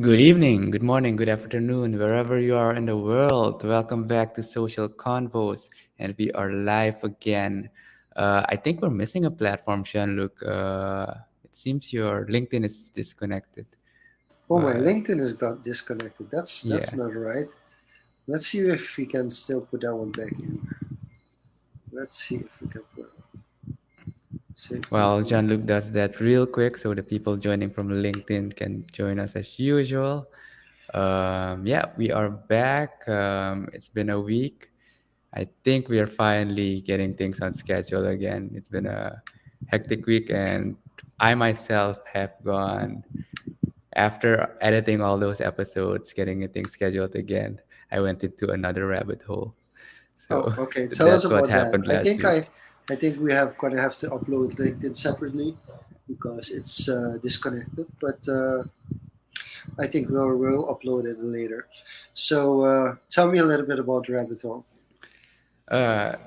Good evening, good morning, good afternoon, wherever you are in the world. Welcome back to Social Confoes, and we are live again. I think we're missing a platform, Jean-Luc. It seems your LinkedIn is disconnected, Oh, my but LinkedIn has got disconnected. That's yeah. not right. Let's see if we can still put that one back in. Let's see if we can put save Well, meeting. Jean-Luc does that real quick so the people joining from LinkedIn can join us as usual. Yeah, we are back. It's been a week. I think we are finally getting things on schedule again. It's been a hectic week, and I myself have gone after editing all those episodes, getting things scheduled again. I went into another rabbit hole. Oh, So okay. Tell us that's what about that. happened last week. I think we have gonna have to upload LinkedIn separately because it's disconnected. But I think we'll upload it later. So tell me a little bit about Rabbit Hole.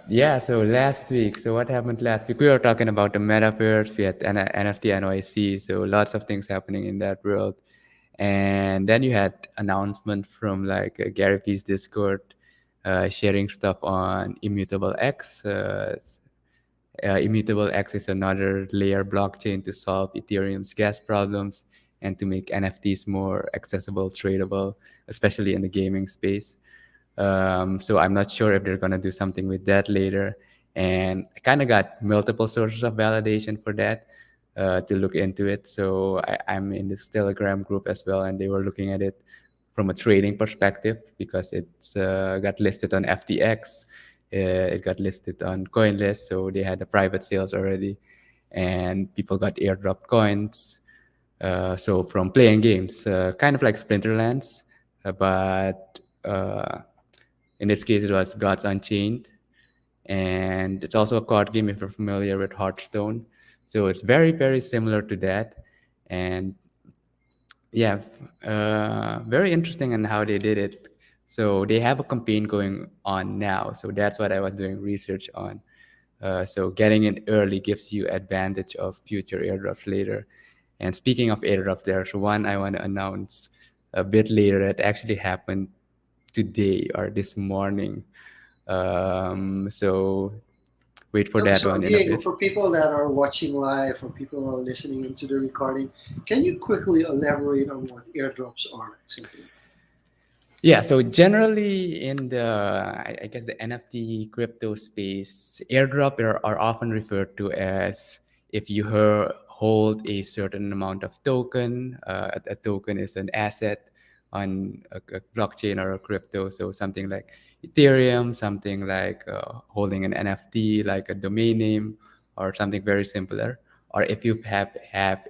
Yeah, so last week, so what happened last week? We were talking about the metaverse, we had NFT NYC, so lots of things happening in that world. And then you had announcement from like Gary V's Discord, sharing stuff on Immutable X. Immutable X is another layer blockchain to solve Ethereum's gas problems and to make NFTs more accessible, tradable, especially in the gaming space. So I'm not sure if they're gonna do something with that later. And I kind of got multiple sources of validation for that to look into it. So I'm in this Telegram group as well, and they were looking at it from a trading perspective because it's got listed on FTX, it got listed on CoinList, so they had the private sales already, and people got airdropped coins. So from playing games, kind of like Splinterlands, but in this case, it was Gods Unchained, and it's also a card game if you're familiar with Hearthstone. So it's very, very similar to that, and yeah, very interesting in how they did it. So they have a campaign going on now. So that's what I was doing research on. So getting in early gives you advantage of future airdrops later. And speaking of airdrops, there's one I want to announce a bit later that actually happened today or this morning. So wait for that So one in a Diego, bit. for people that are watching live, for people who are listening into the recording, can you quickly elaborate on what airdrops are exactly? Yeah, so generally in the, I guess the NFT crypto space, airdrop are often referred to as if you hold a certain amount of token. A token is an asset on a blockchain or a crypto. So something like Ethereum, something like holding an NFT, like a domain name, or something very simpler. Or if you have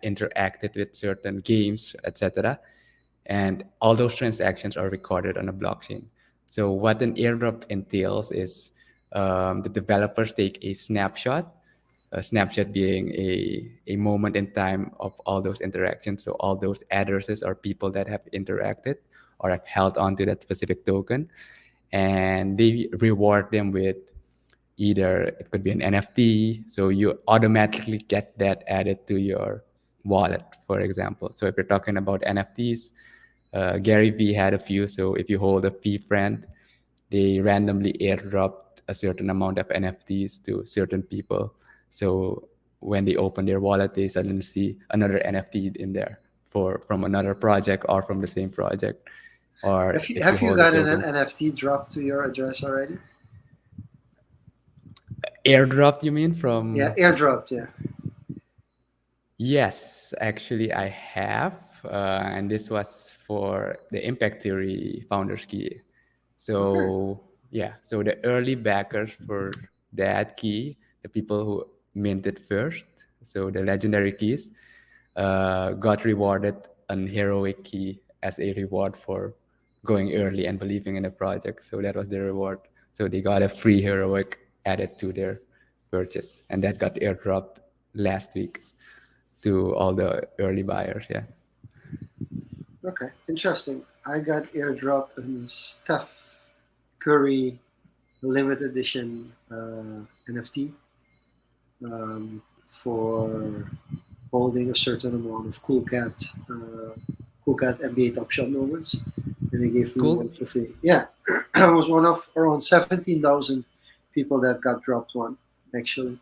interacted with certain games, etc., and all those transactions are recorded on a blockchain. So what an airdrop entails is the developers take a snapshot being a moment in time of all those interactions. So all those addresses or people that have interacted or have held onto that specific token, and they reward them with either it could be an NFT, so you automatically get that added to your wallet, for example. So if you're talking about NFTs, Gary Vee had a few. So if you hold a Vee friend, they randomly airdropped a certain amount of NFTs to certain people. So when they open their wallet, they suddenly see another NFT in there for from another project or from the same project. Or if you Have you hold a gotten an token, NFT drop to your address already? airdropped, you mean Yeah, from? airdrop. Yeah. Yes, actually, I have, and this was for the Impact Theory Founders Key. Okay. So yeah, so the early backers for that key, the people who minted first, so the legendary keys, got rewarded an heroic key as a reward for going early and believing in the project. So that was the reward. So they got a free heroic added to their purchase, and that got airdropped last week to all the early buyers. Yeah. Okay, interesting. I got airdropped a Steph Curry limited edition NFT for holding a certain amount of Cool Cat NBA Top Shot moments, and they gave me Cool. one for free. Yeah, I was one of around 17,000 people that got dropped one actually,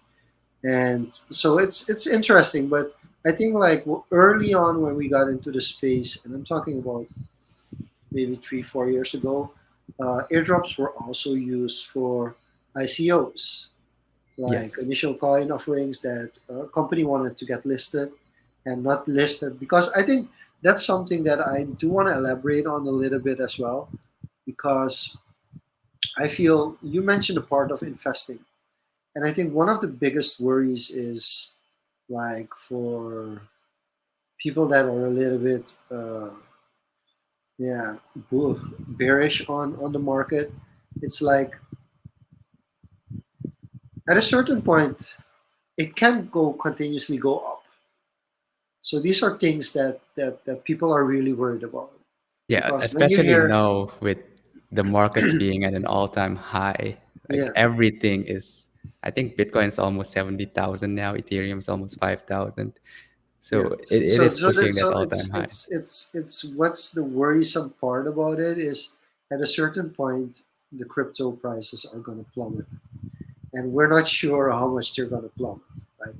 and so it's interesting. But I think like early on when we got into the space, and I'm talking about maybe 3 4 years ago, airdrops were also used for ICOs, like Yes. initial coin offerings that a company wanted to get listed and not listed. Because I think that's something that I do want to elaborate on a little bit as well, because I feel you mentioned a part of investing, and I think one of the biggest worries is like for people that are a little bit yeah bearish on the market. It's like at a certain point it can go continuously go up. So these are things that people are really worried about, Yeah, because when you especially hear now with the markets being at an all-time high, like yeah everything is. I think Bitcoin is almost 70,000 now. Ethereum is almost 5,000. yeah So it so is so that, pushing that so all-time high. it's what's the worrisome part about it is at a certain point the crypto prices are going to plummet, and we're not sure how much they're going to plummet. Like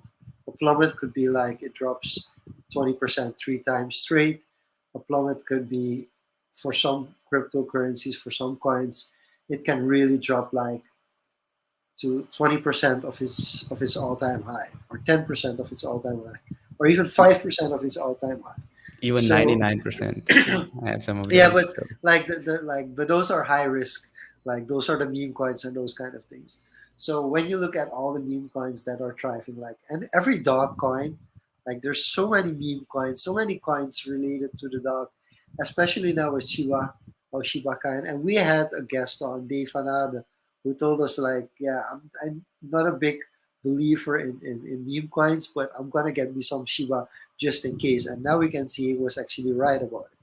a plummet could be like it drops 20% 3 times straight. A plummet could be for some cryptocurrencies, for some coins, it can really drop like to 20% of its all-time high, or 10% of its all-time high, or even 5% of its all-time high. Even So 99%. I have some of yeah, those. but So. like but those are high risk. Like those are the meme coins and those kind of things. So when you look at all the meme coins that are thriving, like and every dog coin, like there's so many meme coins, so many coins related to the dog, especially now with Shiba or Shiba coin. And we had a guest on Dave Fanada who told us like, yeah, I'm not a big believer in meme coins, but I'm gonna get me some Shiba just in case. And now we can see he was actually right about it.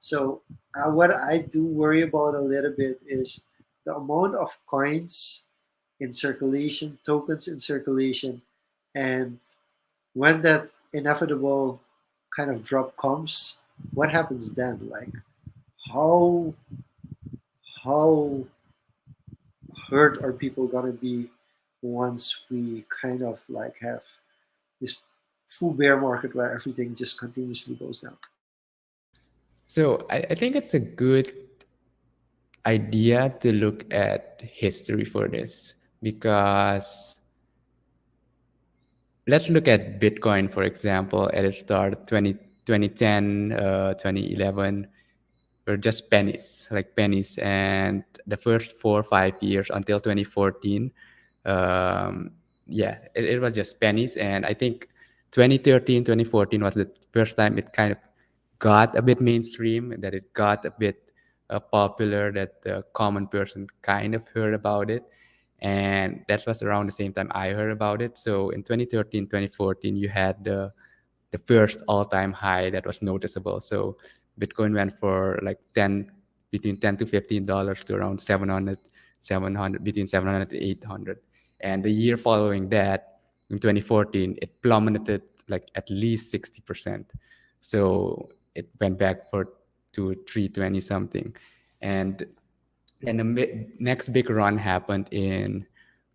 So what I do worry about a little bit is the amount of coins in circulation, tokens in circulation, and when that inevitable kind of drop comes, what happens then? Like how how hurt are people gonna be once we kind of like have this full bear market where everything just continuously goes down? So I think it's a good idea to look at history for this because let's look at Bitcoin, for example, at its start, 2010, 2011, were just pennies, like pennies. And the first 4 or 5 years until 2014, um, yeah, it was just pennies. And I think 2013, 2014 was the first time it kind of got a bit mainstream, that it got a bit popular, that the common person kind of heard about it. And that was around the same time I heard about it. So in 2013, 2014, you had the first all-time high that was noticeable. So Bitcoin went for like 10, between $10 to $15 to around 700, 700, between 700 to 800. And the year following that, in 2014, it plummeted like at least 60%. So it went back for to 320 something. And then the next big run happened in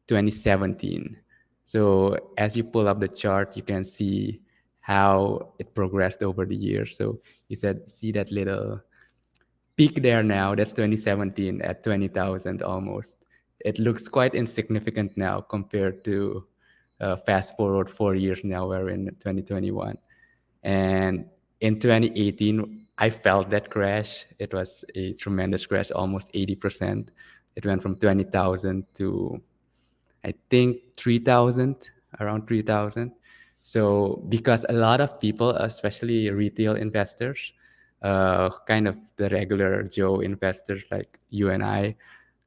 2017. So as you pull up the chart, you can see how it progressed over the years. So you said, see that little peak there now, that's 2017 at 20,000 almost. It looks quite insignificant now compared to fast forward 4 years now, we're in 2021. And in 2018, I felt that crash. It was a tremendous crash, almost 80%. It went from 20,000 to I think 3,000, around 3,000. So because a lot of people, especially retail investors, kind of the regular Joe investors like you and I,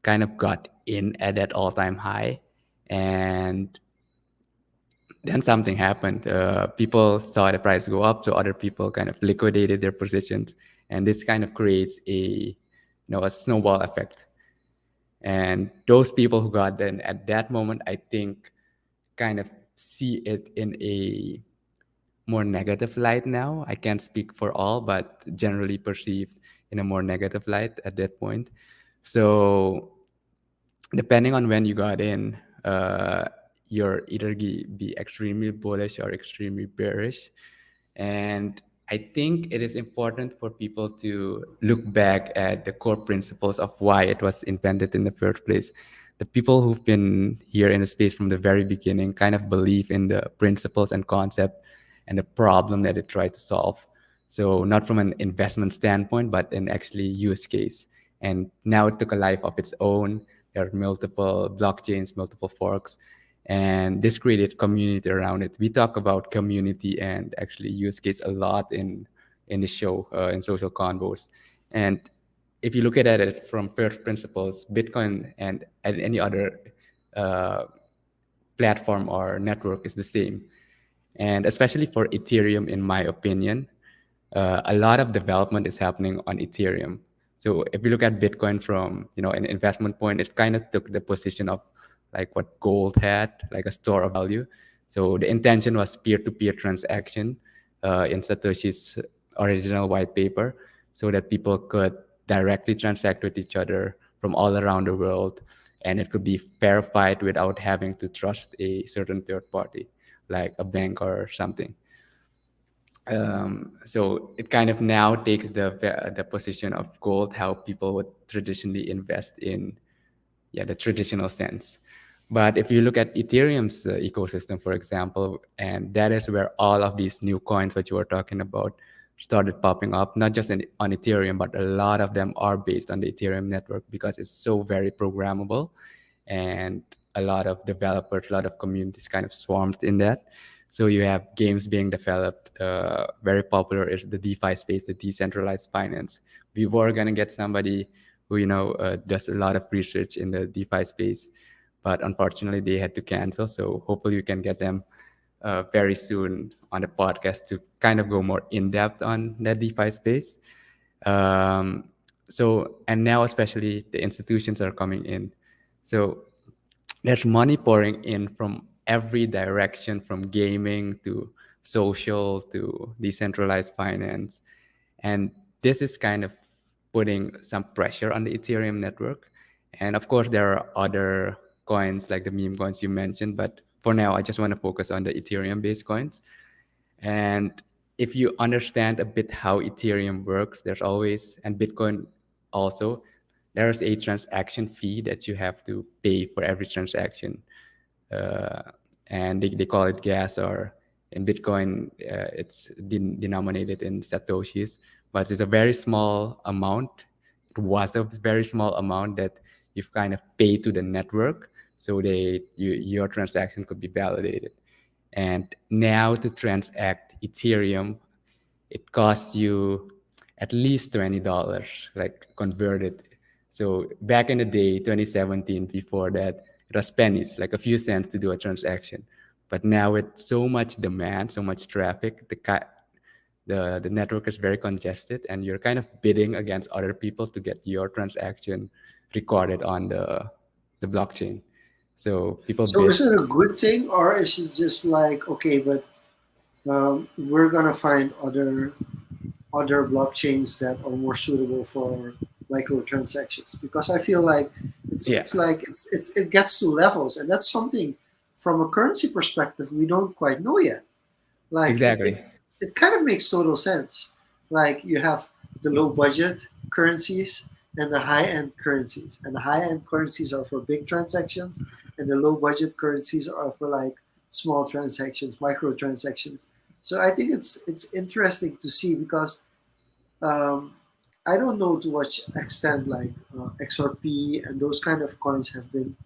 kind of got in at that all-time high, and then something happened. People saw the price go up, so other people kind of liquidated their positions, and this kind of creates a snowball effect. And those people who got in at that moment, I think, kind of see it in a more negative light now. I can't speak for all, but generally perceived in a more negative light at that point. So depending on when you got in, you're either be extremely bullish or extremely bearish. And I think it is important for people to look back at the core principles of why it was invented in the first place. The people who've been here in the space from the very beginning kind of believe in the principles and concept and the problem that it tried to solve. So not from an investment standpoint, but an actually use case. And now it took a life of its own. There are multiple blockchains, multiple forks, and this created community around it. We talk about community and actually use case a lot in the show, in social convos. And if you look at it from first principles, Bitcoin and any other uh, platform or network is the same. And especially for Ethereum, in my opinion, a lot of development is happening on Ethereum. So if you look at Bitcoin from an investment point, it kind of took the position of like what gold had, like a store of value. So the intention was peer-to-peer transaction in Satoshi's original white paper, so that people could directly transact with each other from all around the world, and it could be verified without having to trust a certain third party, like a bank or something. So it kind of now takes the position of gold, how people would traditionally invest in, yeah, the traditional sense. But if you look at Ethereum's ecosystem, for example, and that is where all of these new coins that you were talking about started popping up, not just on Ethereum, but a lot of them are based on the Ethereum network because it's so very programmable, and a lot of developers, a lot of communities kind of swarmed in that. So you have games being developed. Very popular is the DeFi space, the decentralized finance. We were gonna get somebody who does a lot of research in the DeFi space, but unfortunately they had to cancel. So hopefully we can get them very soon on the podcast to kind of go more in depth on that DeFi space. Um, and now especially the institutions are coming in. So there's money pouring in from every direction, from gaming to social to decentralized finance. And this is kind of putting some pressure on the Ethereum network. And of course, there are other coins like the meme coins you mentioned, but for now, I just want to focus on the Ethereum based coins. And if you understand a bit how Ethereum works, there's always, and Bitcoin also, there's a transaction fee that you have to pay for every transaction. Uh, and they call it gas, or in Bitcoin, it's denominated in Satoshis, but it's a very small amount. It was a very small amount that you've kind of paid to the network so your transaction could be validated. And now to transact Ethereum, it costs you at least $20, like converted. So back in the day, 2017, before that, it was pennies, like a few cents to do a transaction. But now with so much demand, so much traffic, the network is very congested, and you're kind of bidding against other people to get your transaction recorded on the blockchain. So people So is bid. it a good thing, or is it just like, okay, but we're gonna find other blockchains that are more suitable for microtransactions? Because I feel like Yeah, it gets to levels, and that's something from a currency perspective we don't quite know yet. Like exactly. it kind of makes total sense. Like you have the low budget currencies and the high end currencies, and the high end currencies are for big transactions, and the low budget currencies are for like small transactions, micro transactions. So I think it's interesting to see because um, I don't know to what extent like XRP and those kind of coins have been,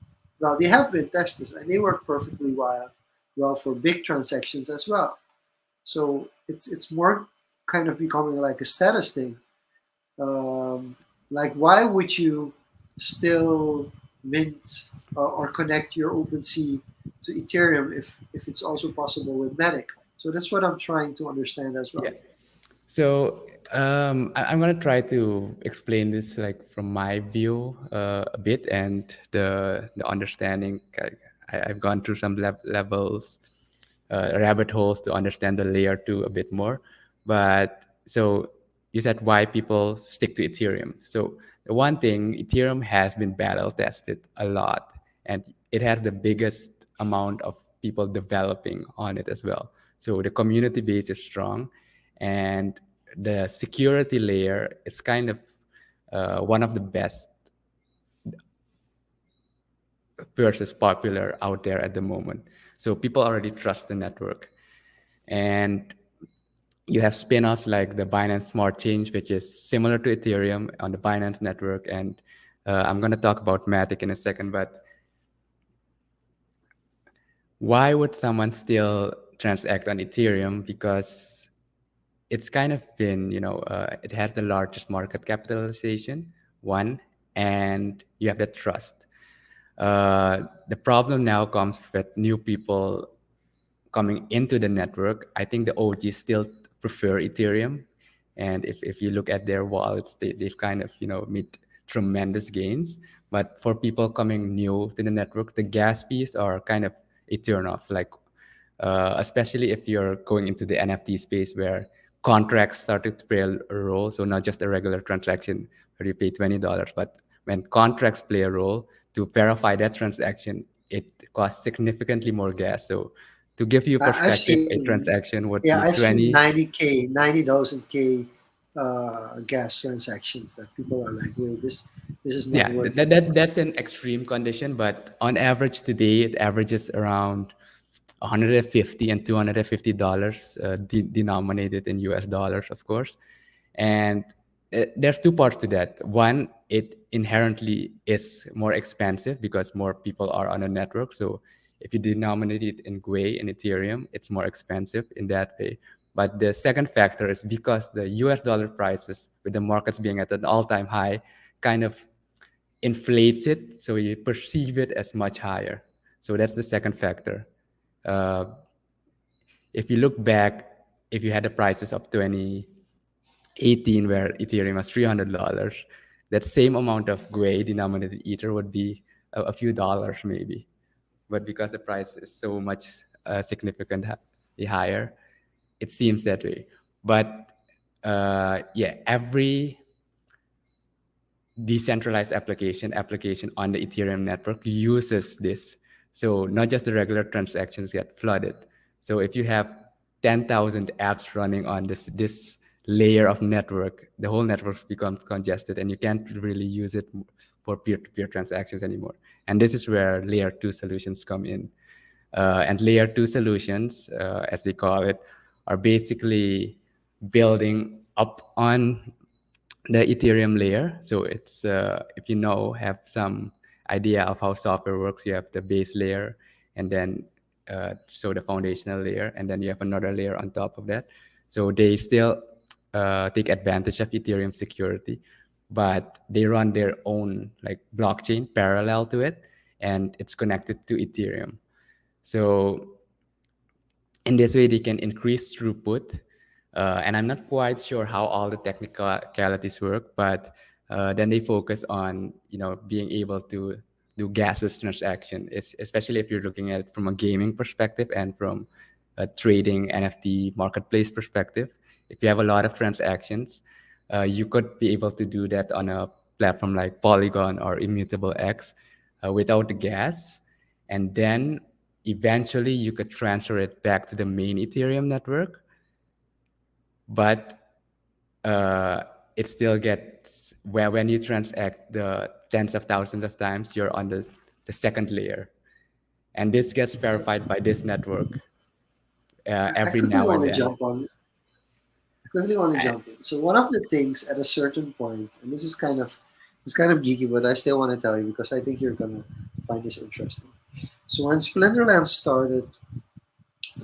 well, they have been tested and they work perfectly well for big transactions as well. So it's more kind of becoming like a status thing. Like why would you still mint or connect your OpenSea to Ethereum if it's also possible with Matic. So that's what I'm trying to understand as Yeah. well. So I'm gonna try to explain this like from my view a bit and the understanding. I've gone through some levels, rabbit holes to understand the layer two a bit more. But so you said why people stick to Ethereum. So the one thing, Ethereum has been battle tested a lot, and it has the biggest amount of people developing on it as well. So the community base is strong, and the security layer is kind of one of the best versus popular out there at the moment. So people already trust the network, and you have spin-offs like the Binance Smart Chain, which is similar to Ethereum on the Binance network. And I'm going to talk about Matic in a second. But why would someone still transact on Ethereum? Because it's kind of been, it has the largest market capitalization, one, and you have the trust. The problem now comes with new people coming into the network. I think the OGs still prefer Ethereum. And if you look at their wallets, they've kind of, made tremendous gains. But for people coming new to the network, the gas fees are kind of a turn off. Like, especially if you're going into the NFT space where contracts started to play a role. So not just a regular transaction where you pay $20, but when contracts play a role to verify that transaction, it costs significantly more gas. So to give you I've perspective, a seen, transaction would yeah, be I've seen 20. 90K, 90,000K gas transactions that people are like, wait, this is not Yeah, worth it. that's an extreme condition, but on average today, it averages around 150 and $250 denominated in US dollars, of course. And there's two parts to that. One, it inherently is more expensive because more people are on a network. So if you denominate it in GUI in Ethereum, it's more expensive in that way. But the second factor is because the US dollar prices, with the markets being at an all-time high, kind of inflates it, so you perceive it as much higher. So that's the second factor. Uh, if you look back, if you had the prices of 2018 where Ethereum was $300, that same amount of GUI denominated Ether would be a few dollars maybe. But because the price is so much significantly higher, it seems that way. But yeah, every decentralized application on the Ethereum network uses this. So not just the regular transactions get flooded. So if you have 10,000 apps running on this layer of network, the whole network becomes congested and you can't really use it for peer-to-peer transactions anymore. And this is where layer two solutions come in. And layer two solutions, as they call it, are basically building up on the Ethereum layer. So it's if you have some idea of how software works, you have the base layer, and then so the foundational layer, and then you have another layer on top of that. So they still take advantage of Ethereum security, but they run their own like blockchain parallel to it, and it's connected to Ethereum. So in this way, they can increase throughput. And I'm not quite sure how all the technicalities work, but then they focus on being able to do gasless transaction, especially if you're looking at it from a gaming perspective and from a trading NFT marketplace perspective. If you have a lot of transactions, you could be able to do that on a platform like Polygon or Immutable X without the gas, and then eventually you could transfer it back to the main Ethereum network, but uh, it still gets where when you transact the tens of thousands of times, you're on the second layer. And this gets verified by this network I every quickly now want and to then. jump on. I quickly want to Uh, jump in. So one of the things at a certain point, and this is kind of geeky, but I still want to tell you because I think you're gonna find this interesting. So when Splinterland started,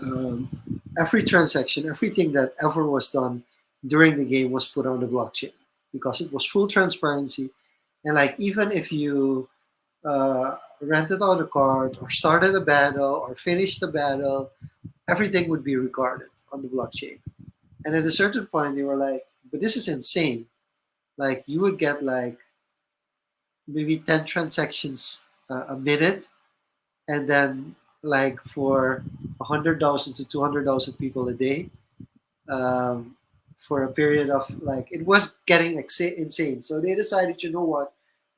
um, every transaction, everything that ever was done during the game was put on the blockchain because it was full transparency. And like even if you rented out a card or started a battle or finished the battle, everything would be recorded on the blockchain. And at a certain point, they were like, but this is insane. Like, you would get like maybe 10 transactions a minute, and then like for 100,000 to 200,000 people a day, um, for a period of like, it was getting insane. So they decided, you know what,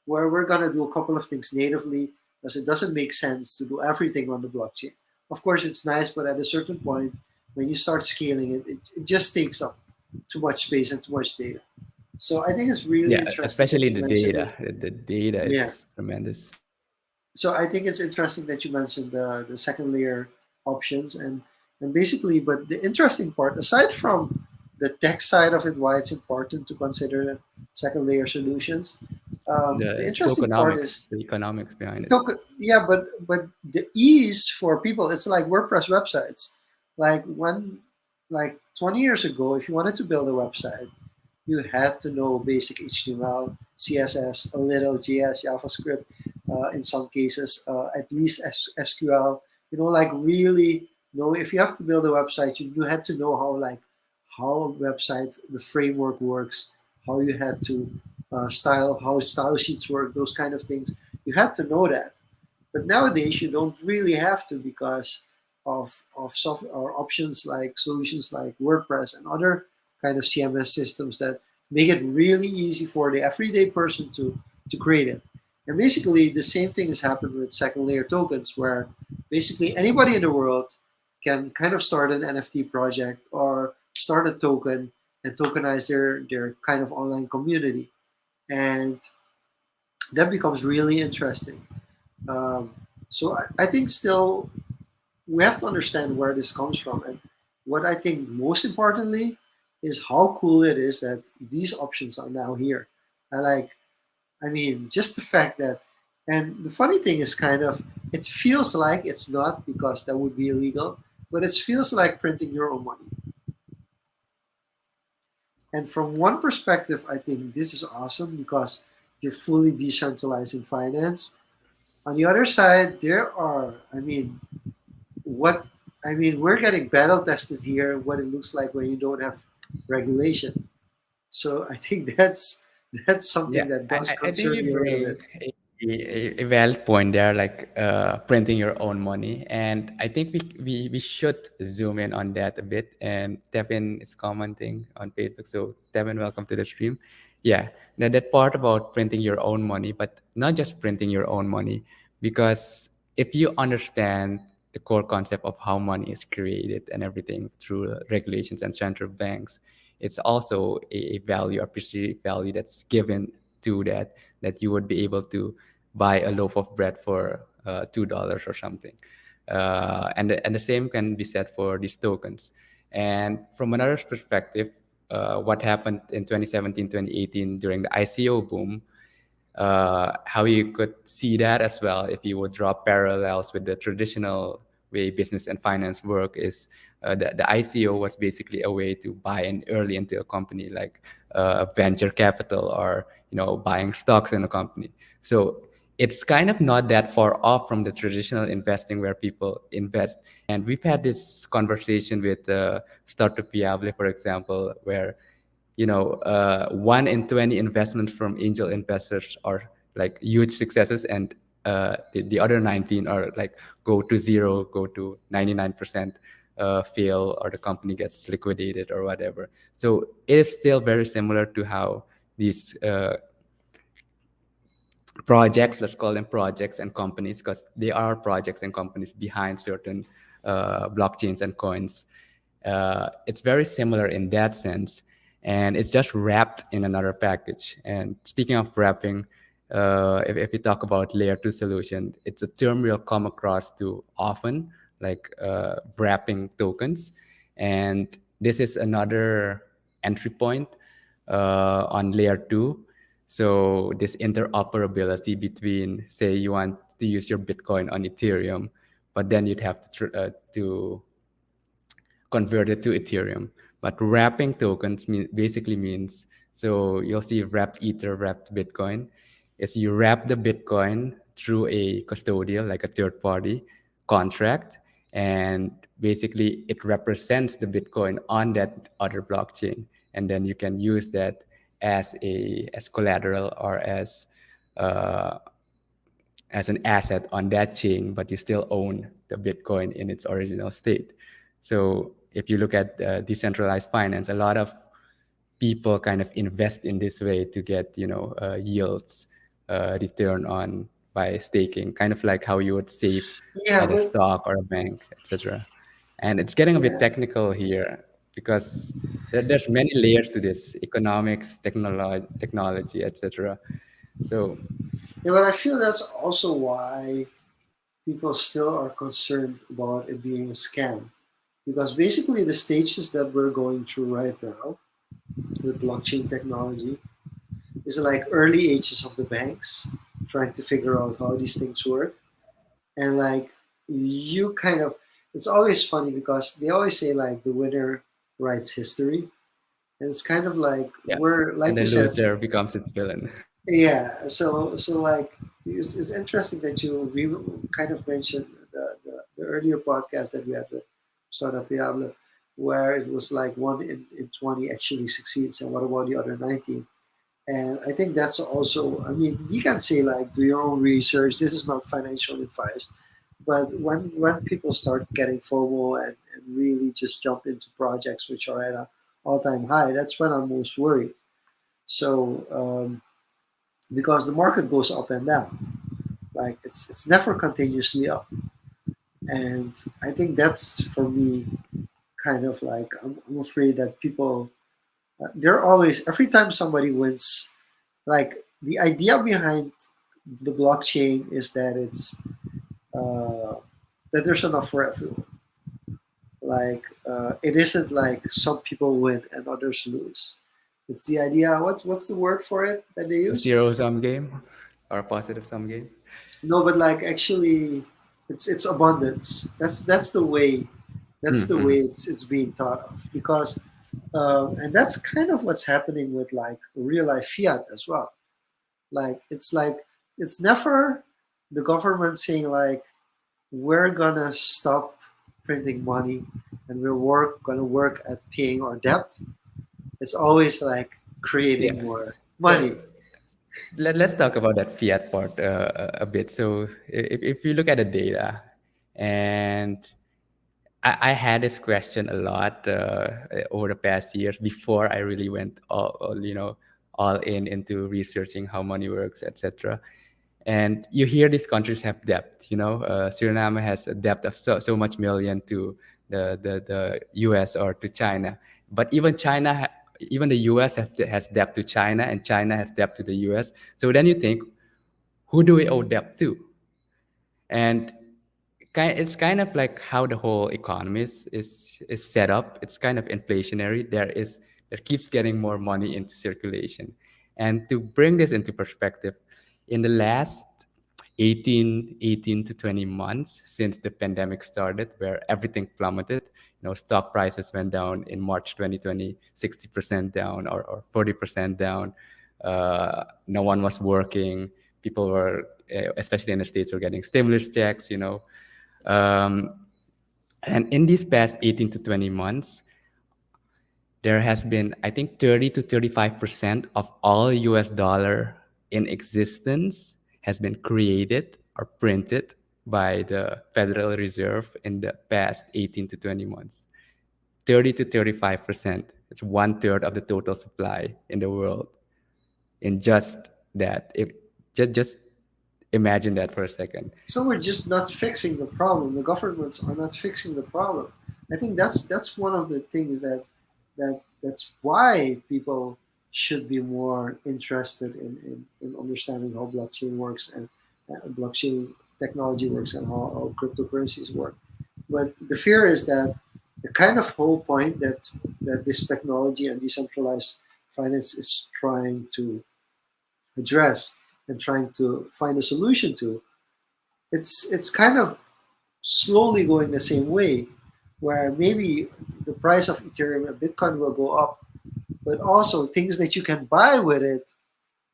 we're gonna do a couple of things natively because it doesn't make sense to do everything on the blockchain. Of course, it's nice, but at a certain point, when you start scaling it, it just takes up too much space and too much data. So I think it's really Yeah, interesting that especially you the mentioned data. this. The data Yeah. is tremendous. So I think it's interesting that you mentioned the second layer options and basically, but the interesting part, aside from the tech side of it, why it's important to consider second layer solutions, the The interesting part tokenomics, is the economics behind it it. took, yeah, but the ease for people, it's like WordPress websites. Like when, like 20 years ago, if you wanted to build a website, you had to know basic HTML, CSS, a little JS, JavaScript, in some cases, at least SQL. You know, like really know, if you have to build a website, you had to know how like how a website, the framework works, how you had to style, how style sheets work, those kind of things. You had to know that. But nowadays, you don't really have to because of soft or options like solutions like WordPress and other kind of CMS systems that make it really easy for the everyday person to create it. And basically, the same thing has happened with second layer tokens, where basically anybody in the world can kind of start an NFT project or start a token and tokenize their kind of online community. And that becomes really interesting. Um, so I think still we have to understand where this comes from, and what I think most importantly is how cool it is that these options are now here. I like, I mean, just the fact that, and the funny thing is kind of, it feels like it's not because that would be illegal, but it feels like printing your own money. And from one perspective, I think this is awesome because you're fully decentralizing finance. On the other side, there are, I mean, what I mean, we're getting battle tested here. What it looks like when you don't have regulation. So I think that's Yeah, something that does I think concern you me a little bring bit. a valid point there, like printing your own money, and I think we should zoom in on that a bit. And Devin is commenting on Facebook, so Devin, welcome to the stream. Yeah, now that part about printing your own money, but not just printing your own money, because if you understand the core concept of how money is created and everything through regulations and central banks, it's also a value, a perceived value that's given to that you would be able to buy a loaf of bread for $2 or something. And the same can be said for these tokens. And from another perspective, what happened in 2017, 2018 during the ICO boom, how you could see that as well if you would draw parallels with the traditional way business and finance work is the ICO was basically a way to buy in early into a company, like venture capital or buying stocks in a company. So it's kind of not that far off from the traditional investing where people invest. And we've had this conversation with Startup Viable, for example, where 1 in 20 investments from angel investors are like huge successes, and the other 19 are like go to zero, go to 99%, fail, or the company gets liquidated or whatever. So it is still very similar to how these projects, let's call them projects and companies, because they are projects and companies behind certain blockchains and coins. It's very similar in that sense, and it's just wrapped in another package. And speaking of wrapping, if we talk about layer two solution, it's a term we'll come across too often, like wrapping tokens. And this is another entry point on layer two. So this interoperability between, say, you want to use your Bitcoin on Ethereum, but then you'd have to convert it to Ethereum. But wrapping tokens basically means, so you'll see wrapped Ether, wrapped Bitcoin, is you wrap the Bitcoin through a custodial, like a third party contract. And basically, it represents the Bitcoin on that other blockchain. And then you can use that as collateral or uh, as an asset on that chain, but you still own the Bitcoin in its original state. So if you look at decentralized finance, a lot of people kind of invest in this way to get yields, return on by staking, kind of like how you would save Yeah, at a but stock or a bank, etc. And it's getting a bit yeah, technical here because there's many layers to this: economics, technology, etc. So yeah, but I feel that's also why people still are concerned about it being a scam. Because basically, the stages that we're going through right now with blockchain technology is like early ages of the banks trying to figure out how these things work. And like, you kind of, it's always funny because they always say like the winner writes history. And it's kind of like yeah, we're, and like the you said, loser becomes its villain. yeah. So like, it's interesting that you kind of mentioned the earlier podcast that we had with Startup Diablo, where it was like one in 20 actually succeeds, and what about the other 19? And I think that's also, I mean, you can say like do your own research. This is not financial advice, but when people start getting FOMO and really just jump into projects which are at an all-time high, that's when I'm most worried. So because the market goes up and down, like it's never continuously up, and I think that's for me kind of like I'm afraid that people they're always every time somebody wins, like the idea behind the blockchain is that it's uh, that there's enough for everyone. Like it isn't like some people win and others lose. It's the idea. What's the word for it that they A use? zero sum game or a positive sum game. No, but like actually, it's abundance. That's the way. That's the way Mm-hmm. it's being thought of because, and that's kind of what's happening with like real life fiat as well. Like it's never the government saying like we're gonna stop printing money and gonna work at paying our debt. It's always like creating Yeah. more So money. let's talk about that fiat part a bit. So if you look at the data, and I had this question a lot over the past years before I really went all in into researching how money works, etc. And you hear these countries have debt. Suriname has a debt of so much million to the US or to China. But even the US has debt to China, and China has debt to the US. So then you think, who do we owe debt to? And it's kind of like how the whole economy is set up. It's kind of inflationary. There keeps getting more money into circulation. And to bring this into perspective, in the last 18 to 20 months since the pandemic started, where everything plummeted, stock prices went down in March 2020, 60% down or 40% down. No one was working. People were, especially in the States, were getting stimulus checks. Um, and in these past 18 to 20 months, there has been, I think, 30 to 35% of all US dollar in existence has been created or printed by the Federal Reserve in the past 18 to 20 months. 30 to 35%. It's one third of the total supply in the world in just that. Just imagine that for a second. So we're just not fixing the problem. The governments are not fixing the problem. I think that's one of the things that's why people should be more interested in understanding how blockchain works and blockchain technology works and how cryptocurrencies work. But the fear is that the kind of whole point that this technology and decentralized finance is trying to address and trying to find a solution to, it's kind of slowly going the same way, where maybe the price of Ethereum and Bitcoin will go up, but also things that you can buy with it,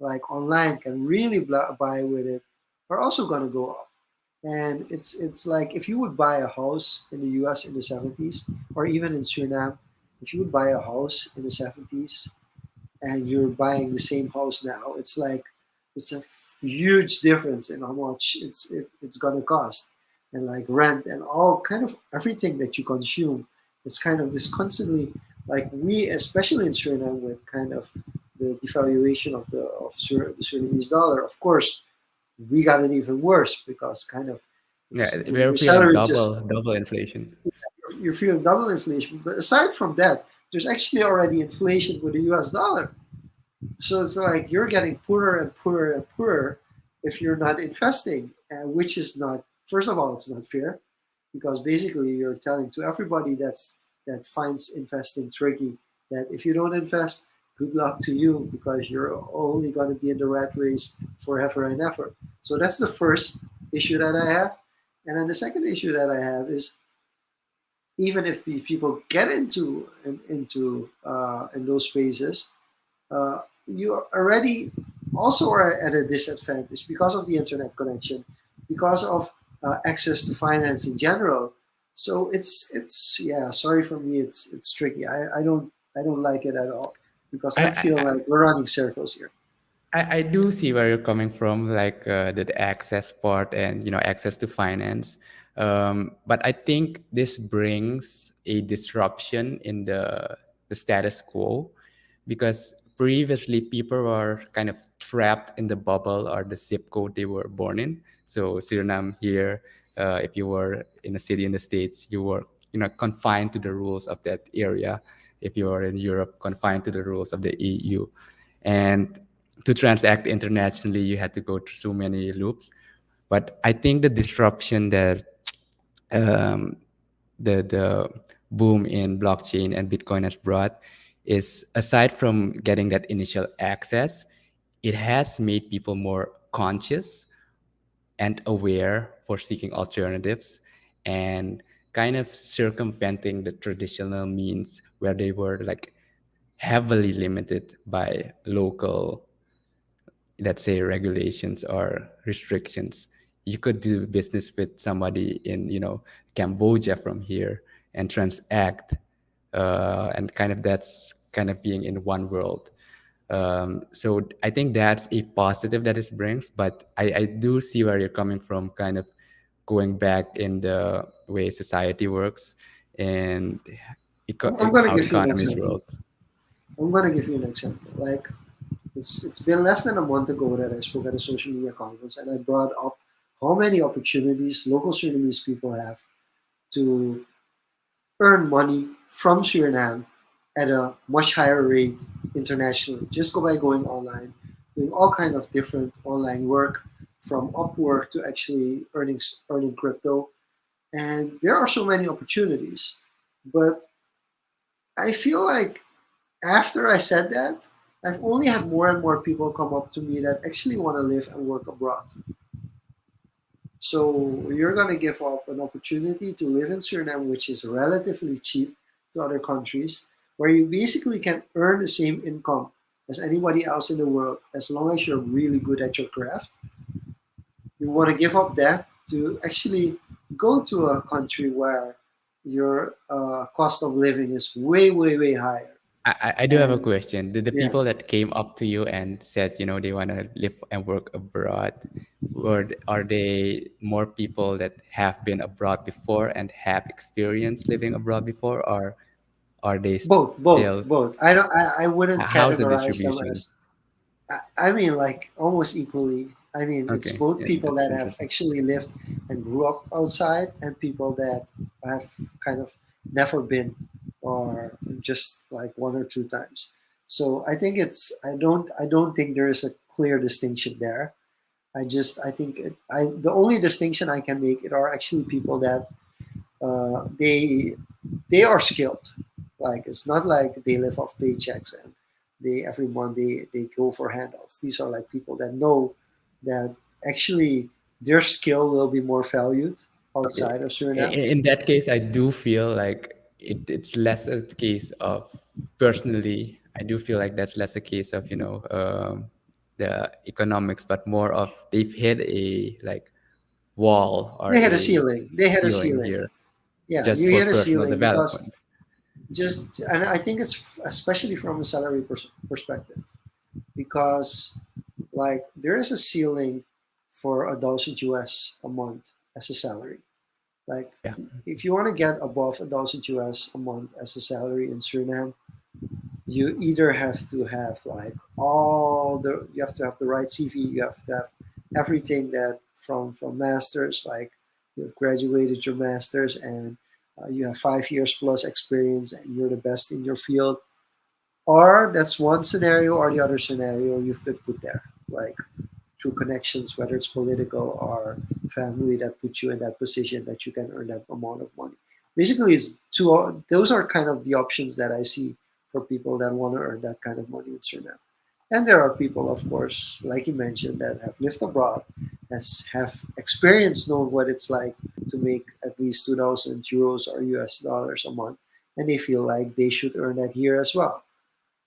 like online, can really buy with it, are also going to go up. And it's like if you would buy a house in the US in the 70s, or even in Suriname, if you would buy a house in the 70s and you're buying the same house now, it's like it's a huge difference in how much it's gonna cost, and like rent and all kind of everything that you consume. It's kind of this constantly, like we, especially in Suriname, with kind of the devaluation of the Surinamese dollar. Of course, we got it even worse because kind of Yeah, it's we're your feeling salary double just, double inflation. you're feeling double inflation. But aside from that, there's actually already inflation with the US dollar. So it's like you're getting poorer and poorer and poorer if you're not investing, which is not. First of all, it's not fair because basically you're telling to everybody that finds investing tricky that if you don't invest, good luck to you because you're only going to be in the rat race forever and ever. So that's the first issue that I have, and then the second issue that I have is even if people get into in those phases, you already also are at a disadvantage because of the internet connection, because of access to finance in general. So it's yeah. Sorry for me, it's tricky. I don't like it at all because I feel I, like we're running circles here. I do see where you're coming from, like the access part and access to finance. But I think this brings a disruption in the status quo, because previously people were kind of trapped in the bubble or the zip code they were born in. So Suriname here, if you were in a city in the States, you were confined to the rules of that area. If you were in Europe, confined to the rules of the EU. And to transact internationally, you had to go through so many loops. But I think the disruption that um, the boom in blockchain and Bitcoin has brought is, aside from getting that initial access, it has made people more conscious and aware for seeking alternatives and kind of circumventing the traditional means where they were like heavily limited by local, let's say, regulations or restrictions. You could do business with somebody in Cambodia from here and transact, and kind of that's kind of being in one world. So I think that's a positive that it brings, but I do see where you're coming from, kind of going back in the way society works and I'm going to how give you an economies example. work. I'm going to give you an example. Like it's been less than a month ago that I spoke at a social media conference and I brought up how many opportunities local Surinamese people have to earn money from Suriname at a much higher rate internationally, just go by going online, doing all kind of different online work, from Upwork to actually earning crypto. And there are so many opportunities. But I feel like after I said that, I've only had more and more people come up to me that actually want to live and work abroad. So you're going to give up an opportunity to live in Suriname, which is relatively cheap to other countries, where you basically can earn the same income as anybody else in the world as long as you're really good at your craft. You want to give up that to actually go to a country where your cost of living is way, way, way higher. I do have a And question. Did the yeah, people that came up to you and said, they want to live and work abroad, are they more people that have been abroad before and have experience living abroad before, or are they both, both, still, both. I wouldn't how's the categorize them distribution? as I mean, like almost equally. I mean, it's Okay, both yeah, people that's that have interesting. actually lived and grew up outside, and people that have kind of never been, or just like one or two times. So I think it's I don't think there is a clear distinction there. I think the only distinction I can make it are actually people that uh, they they are skilled. Like it's not like they live off paychecks and they every month they go for handouts. These are like people that know that actually their skill will be more valued Okay. outside of Suriname. In that case, I do feel like it's less a case of, personally, I do feel like that's less a case of, the economics, but more of they've hit a like wall or They had a a ceiling. They had a ceiling ceiling. here Yeah, just you for hit a personal ceiling because development. just, and I think it's especially from a salary perspective, because like there is a ceiling for 1,000 US a month as a salary. Like Yeah. if you want to get above 1,000 US a month as a salary in Suriname, you either have to have like you have to have the right CV, you have to have everything that from masters, like you've graduated your masters and you have 5 years plus experience and you're the best in your field, or that's one scenario, or the other scenario you've been put there like through connections, whether it's political or family that put you in that position that you can earn that amount of money. Basically, it's two. Those are kind of the options that I see for people that want to earn that kind of money in Suriname. And there are people, of course, like you mentioned, that have lived abroad, have experienced, know what it's like to make at least 2,000 euros or US dollars a month, and they feel like they should earn that here as well.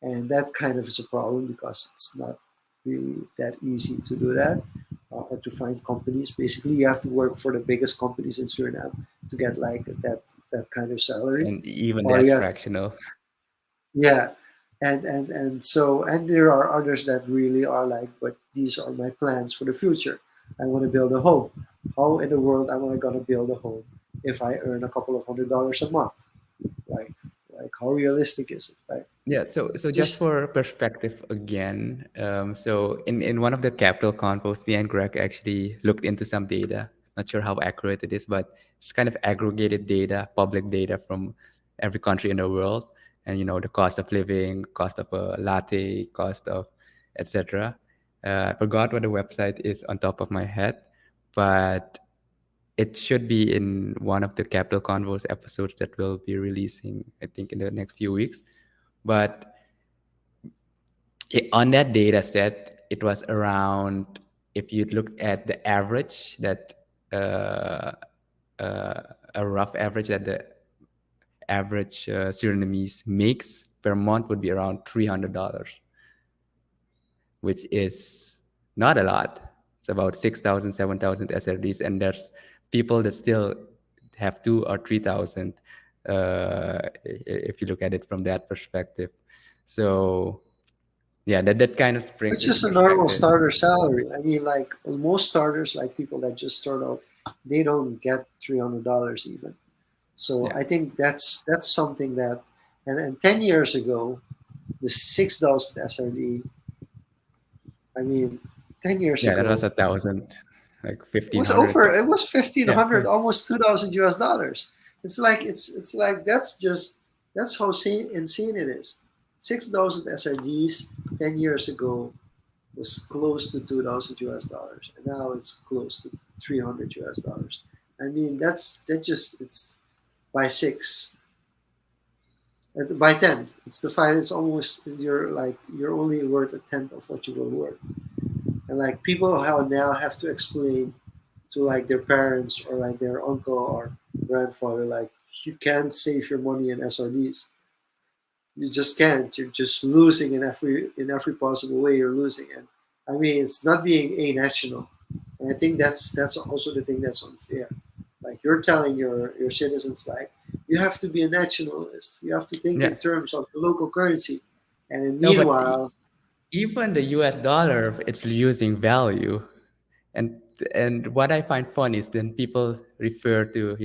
And that kind of is a problem because it's not really that easy to do that, or to find companies. Basically, you have to work for the biggest companies in Suriname to get like that kind of salary, And even or that's you have, fractional. yeah. And there are others that really are like, but these are my plans for the future. I want to build a home. How in the world am I going to build a home if I earn a couple of $100 a month? Like, like how realistic is it? Right? Yeah, so just Just for perspective again, so in one of the capital convos, me and Greg actually looked into some data. Not sure how accurate it is, but it's kind of aggregated data, public data from every country in the world, and the cost of living, cost of a latte, cost of etc. I forgot what the website is on top of my head, but it should be in one of the capital convos episodes that we'll be releasing, I think, in the next few weeks. But on that data set, it was around, if you look at the average that uh, uh, a rough average that the average Surinamese makes per month would be around $300, which is not a lot. It's about 6,000, 7,000 SRDs, and there's people that still have 2 or 3,000 if you look at it from that perspective. So yeah, that kind of brings it's into just a normal perspective. starter salary. I mean, like most starters, like people that just start out, they don't get $300 even. So Yeah, I think that's something that, and 10 years ago, the 6,000 SRD. I mean, 10 years yeah, that was ago, 1,000, like it was 1,500. over. It was fifteen Yeah, hundred, almost 2,000 US dollars. It's like that's how insane it is. 6,000 SRDs 10 years ago was close to 2,000 US dollars, and now it's close to 300 US dollars. I mean, that just it's by six, by 10. It's the five. It's almost you're only worth a tenth of what you were worth, and like people how now have to explain to like their parents or like their uncle or grandfather, like you can't save your money in SRDs. You just can't. You're just losing in every possible way. You're losing, and I mean it's not being a national. And I think that's also the thing that's unfair. Like you're telling your citizens like you have to be a nationalist. You have to think yeah. in terms of the local currency, and then No, but meanwhile, even the US dollar, it's losing value. And and what I find fun is then people refer to,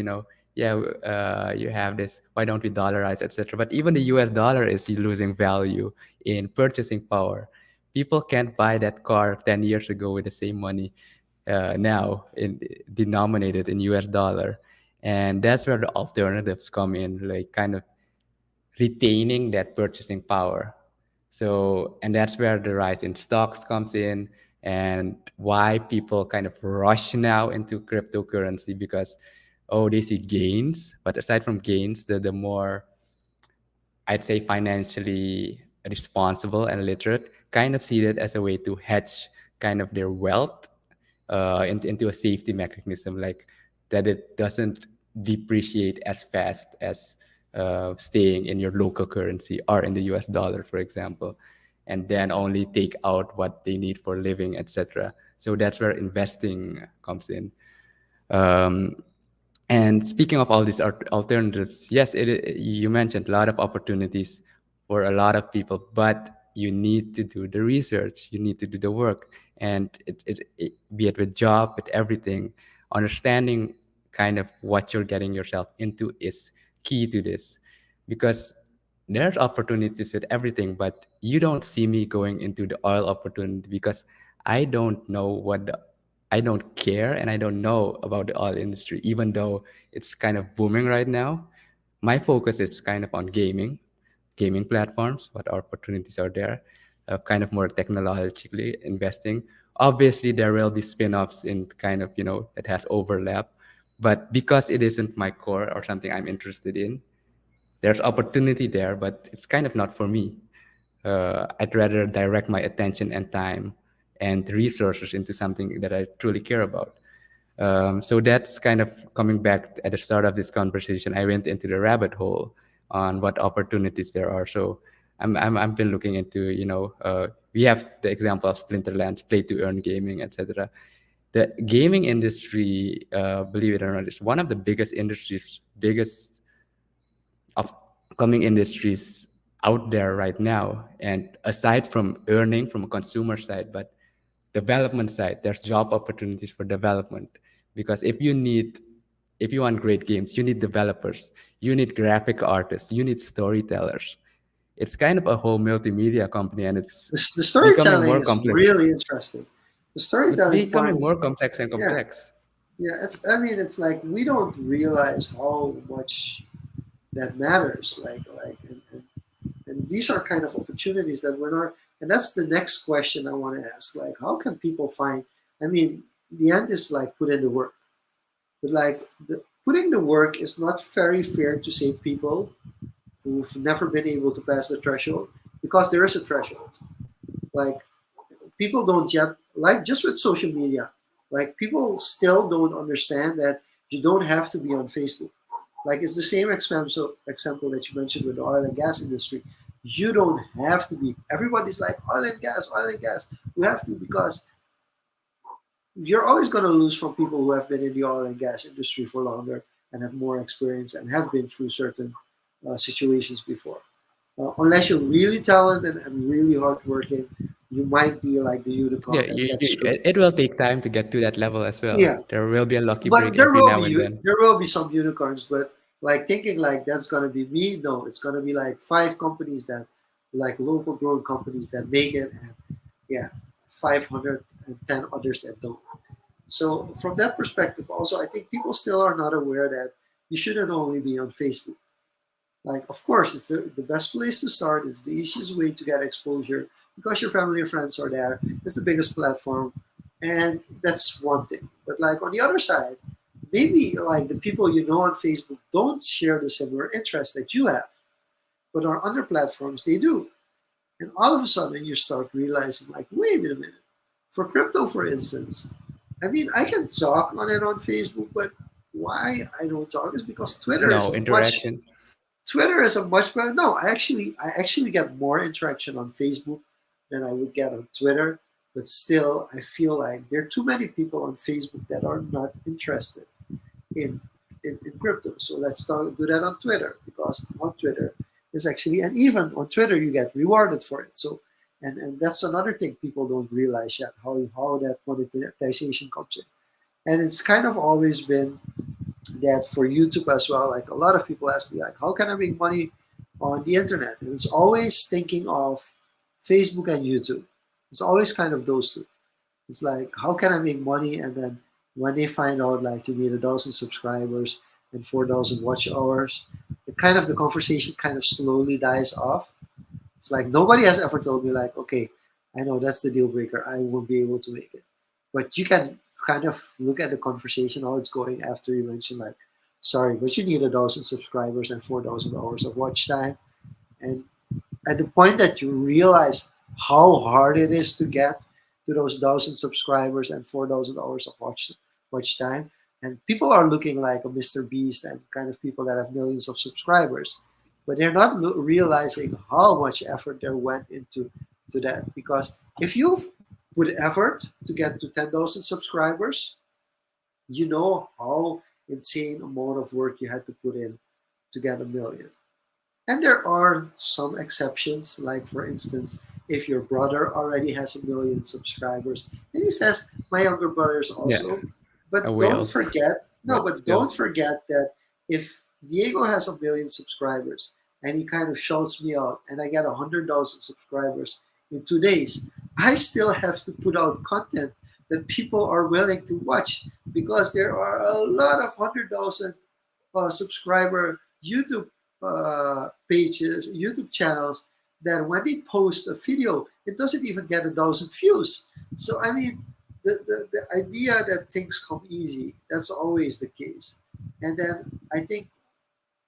yeah, you have this, why don't we dollarize, etc. But even the US dollar is losing value in purchasing power. People can't buy that car 10 years ago with the same money now denominated in US dollar. And that's where the alternatives come in, like kind of retaining that purchasing power. So, and that's where the rise in stocks comes in, and why people kind of rush now into cryptocurrency because, oh, they see gains. But aside from gains, the more, I'd say, financially responsible and literate kind of see it as a way to hedge kind of their wealth into a safety mechanism, like that it doesn't depreciate as fast as staying in your local currency or in the US dollar, for example. and then only take out what they need for living, etc. So that's where investing comes in. Um, and speaking of all these alternatives, yes, you mentioned a lot of opportunities for a lot of people, but you need to do the research, you need to do the work, and be it with job, with everything, understanding kind of what you're getting yourself into is key to this, because there's opportunities with everything, but you don't see me going into the oil opportunity because I don't know what the I don't care and I don't know about the oil industry, even though it's kind of booming right now. My focus is kind of on gaming platforms, what opportunities are there, kind of more technologically investing. Obviously, there will be spin-offs in kind of, that has overlap, but because it isn't my core or something I'm interested in, there's opportunity there, but it's kind of not for me. I'd rather direct my attention and time and resources into something that I truly care about. So that's kind of coming back at the start of this conversation. I went into the rabbit hole on what opportunities there are. So I've been looking into, we have the example of Splinterlands, play to earn gaming, etc. The gaming industry, believe it or not, is one of the biggest upcoming industries out there right now. And aside from earning from a consumer side, but development side, there's job opportunities for development. Because if you want great games, you need developers, you need graphic artists, you need storytellers. It's kind of a whole multimedia company, and The it's becoming storytelling more is complex. really interesting. The It's storytelling part becoming more is, complex and yeah, complex. yeah. It's, I mean, it's like we don't realize how much that matters. And these are kind of opportunities that we're not. And that's the next question I want to ask. Like, how can people find? I mean, the end is like put in the work, but like putting the work is not very fair to say people who've never been able to pass the threshold, because there is a threshold. Like people don't yet, like just with social media, like people still don't understand that you don't have to be on Facebook. Like it's the same example that you mentioned with the oil and gas industry. You don't have to be. Everybody's like oil and gas, oil and gas. You have to, because you're always going to lose from people who have been in the oil and gas industry for longer and have more experience and have been through certain situations before. Unless you're really talented and really hardworking, you might be like the Yeah, unicorn that gets through. it will take time to get to that level as well. Yeah, There will be a lucky but break every now and then. there will be some unicorns, but like thinking like that's gonna be me, no, it's gonna be like five companies that, like local grown companies that make it, and yeah, 510 others that don't. So from that perspective, also, I think people still are not aware that you shouldn't only be on Facebook. Like, of course, it's the best place to start. It's the easiest way to get exposure because your family and friends are there. It's the biggest platform, and that's one thing. But like on the other side, maybe like the people you know on Facebook don't share the similar interests that you have, but on other platforms they do. And all of a sudden, you start realizing, like, wait a minute. For crypto, for instance, I mean, I can talk on it on Facebook, but why I don't talk is because No interaction. Twitter is a much better. No, I actually get more interaction on Facebook than I would get on Twitter. But still, I feel like there are too many people on Facebook that are not interested in in crypto. So let's do that on Twitter, because on Twitter is actually, and even on Twitter you get rewarded for it. So and that's another thing people don't realize yet, how that monetization comes in. And it's kind of always been that for YouTube as well. Like a lot of people ask me, like, how can I make money on the internet? And it's always thinking of Facebook and YouTube. It's always kind of those two. It's like, how can I make money? And then when they find out like you need 1,000 subscribers and 4,000 watch hours, the conversation kind of slowly dies off. It's like nobody has ever told me like, okay, I know that's the deal breaker. I won't be able to make it. But you can kind of look at the conversation, how it's going after you mention like, sorry, but you need 1,000 subscribers and 4,000 hours of watch time. And at the point that you realize how hard it is to get to those 1,000 subscribers and 4,000 hours of watch time, and people are looking like a Mr. Beast and kind of people that have millions of subscribers, but they're not realizing how much effort there went into to that, because if you've put effort to get to 10,000 subscribers, you know how insane amount of work you had to put in to get a million. And there are some exceptions, like for instance, if your brother already has a million subscribers, and he says, "My younger brothers Yeah, also," a but don't whale, forget, no, but but still. don't forget that if Diego has a million subscribers and he kind of shouts me out, and I get 100,000 subscribers in 2 days, I still have to put out content that people are willing to watch, because there are a lot of 100,000 subscriber YouTube pages, YouTube channels, that when they post a video, it doesn't even get 1,000 views. So I mean, the idea that things come easy, that's always the case. And then I think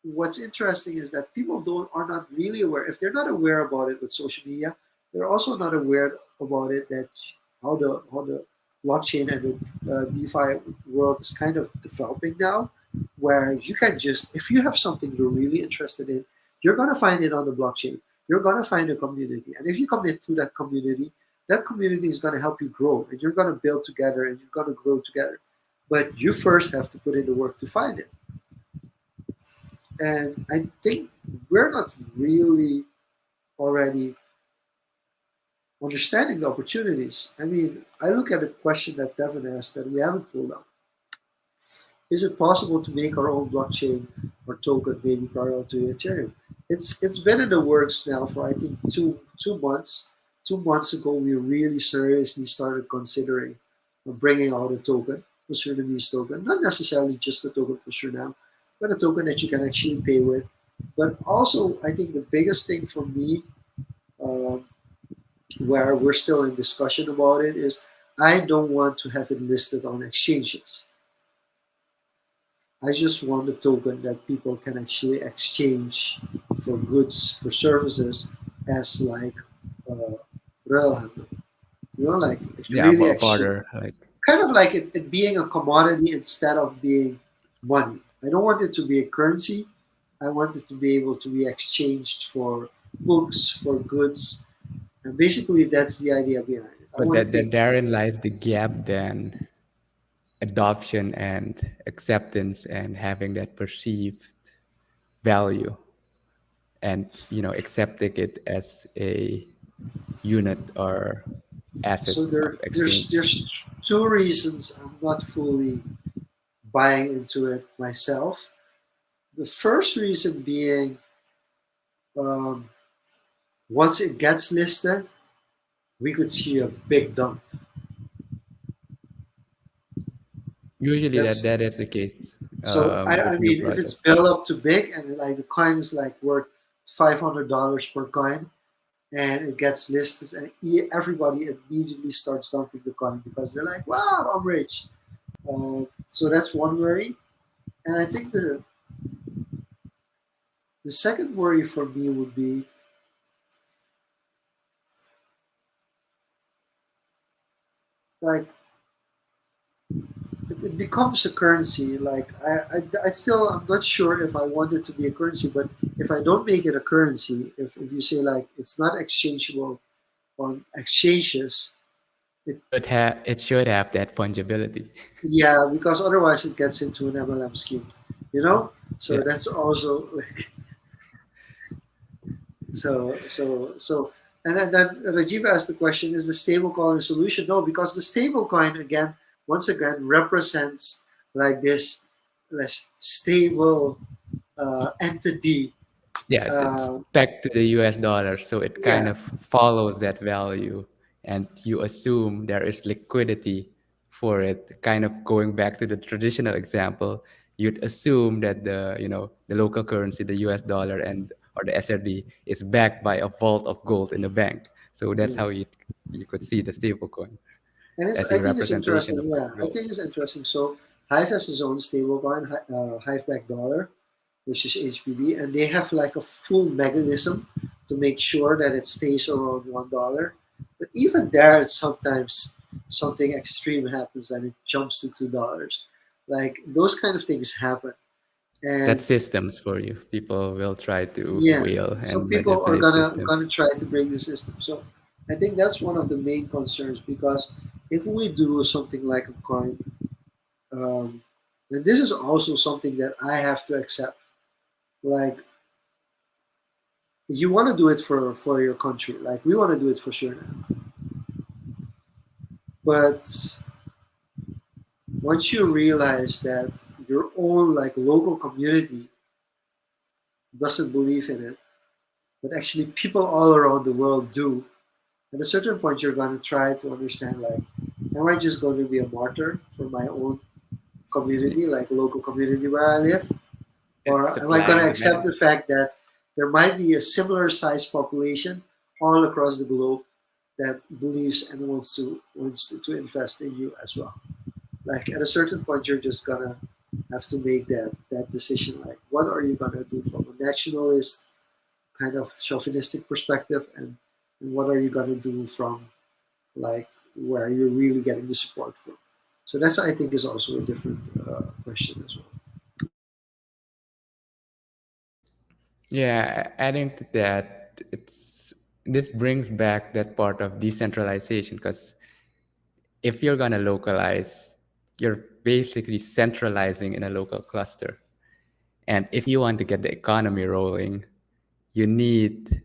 what's interesting is that people don't are not really aware. If they're not aware about it with social media, they're also not aware about it, that how the blockchain and the DeFi world is kind of developing now, where you can just, if you have something you're really interested in, you're gonna find it on the blockchain. You're gonna find a community, and if you commit to that community is gonna help you grow, and you're gonna build together, and you're gonna grow together. But you first have to put in the work to find it. And I think we're not really already understanding the opportunities. I mean, I look at the question that Devin asked that we haven't pulled up. Is it possible to make our own blockchain or token maybe parallel to Ethereum? It's been in the works now for, I think, two months. 2 months ago, we really seriously started considering bringing out a token, a Surinamese token, not necessarily just a token for Suriname, but a token that you can actually pay with. But also, I think the biggest thing for me, um, where we're still in discussion about it, is I don't want to have it listed on exchanges. I just want a token that people can actually exchange for goods, for services, as like uh, real handle. Like Yeah, really exchange, barter, like kind of like it being a commodity instead of being money. I don't want it to be a currency. I want it to be able to be exchanged for books, for goods, and basically that's the idea behind it. I but want to that take. therein lies the gap then adoption and acceptance and having that perceived value and accepting it as a unit or asset So of exchange. there's two reasons I'm not fully buying into it myself. The first reason being, um, once it gets listed, we could see a big dump. Usually That's that is the case so. I with new mean, if it's projects. built up too big and like the coin is like worth $500 per coin, and it gets listed, and everybody immediately starts dumping the coin because they're like, "Wow, I'm rich." So that's one worry, and I think the second worry for me would be like it becomes a currency. Like I still I'm not sure if I want it to be a currency, but if I don't make it a currency, if you say like it's not exchangeable on exchanges, it It should have that fungibility. yeah, because otherwise it gets into an MLM scheme, you know. So Yeah. that's also like so. And then Rajiv asked the question: is the stablecoin a solution? No, because the stablecoin again, once again, represents like this less stable entity. Yeah, it's Uh, back to the US dollar, so it kind yeah, of follows that value, and you assume there is liquidity for it. Kind of going back to the traditional example, you'd assume that the local currency, the US dollar and or the SRD, is backed by a vault of gold in the bank. So that's how mm. you could see the stablecoin And as I a think it's representation interesting. of Yeah, I gold. think it's interesting. So Hive has his own stablecoin, Hive back dollar, which is HBD, and they have like a full mechanism to make sure that it stays around $1. But even there, it's sometimes something extreme happens and it jumps to $2. Like those kind of things happen, That's and systems for you. People will try to yeah, whale some and people are manipulate gonna systems. try to break the system. So I think that's one of the main concerns because if we do something like a coin, um, and this is also something that I have to accept. Like you want to do it for your country, like we want to do it for Suriname, but once you realize that your own like local community doesn't believe in it, but actually people all around the world do, at a certain point you're going to try to understand like, am I just going to be a martyr for my own community, like local community where I live? Or am I going Supply to and accept demand. the fact that there might be a similar sized population all across the globe that believes and wants to invest in you as well? Like at a certain point, you're just gonna have to make that decision. Like, what are you gonna do from a nationalist kind of chauvinistic perspective, and what are you gonna do from like where you're really getting the support from? So that's I think is also a different question as well. Yeah, adding to that, it's this brings back that part of decentralization because if you're gonna localize, you're basically centralizing in a local cluster. And if you want to get the economy rolling, you need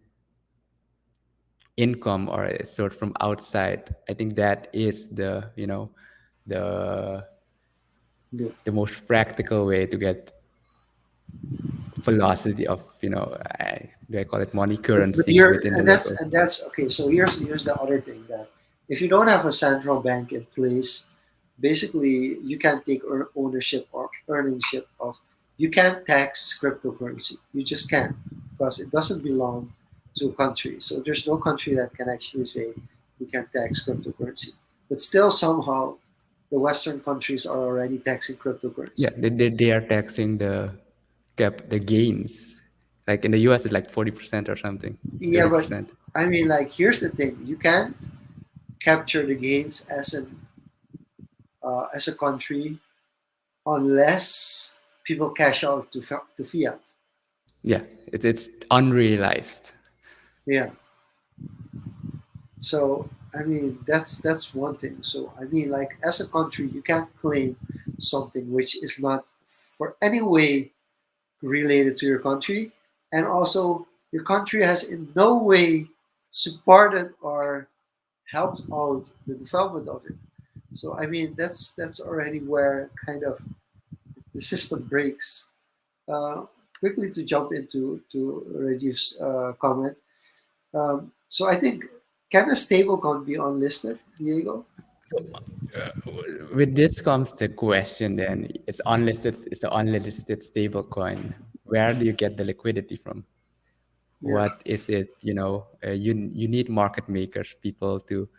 income or a sort from outside. I think that is the Yeah. the most practical way to get velocity of do I call it money But currency here within the and local. that's okay. So here's the other thing that if you don't have a central bank in place, basically you can't take ownership or earningship of. You can't tax cryptocurrency. You just can't because it doesn't belong to a country. So there's no country that can actually say we can tax cryptocurrency. But still somehow the Western countries are already taxing Yeah, cryptocurrency. they are taxing the gains. Like in the US, it's like 40% or something, Yeah, thirty but percent. I mean, like, here's the thing: you can't capture the gains as a country unless people cash out to fiat. Yeah, it's unrealized. Yeah. So I mean that's one thing. So I mean like as a country you can't claim something which is not for any way related to your country, and also your country has in no way supported or helped out the development of it. So I mean that's already where kind of the system breaks. Uh, Quickly to jump into to Rajiv's comment. So I think can a stablecoin be unlisted, Diego? With this comes the question then, it's an unlisted stable coin. Where do you get the liquidity from? Yeah, What is it? You need market makers, people to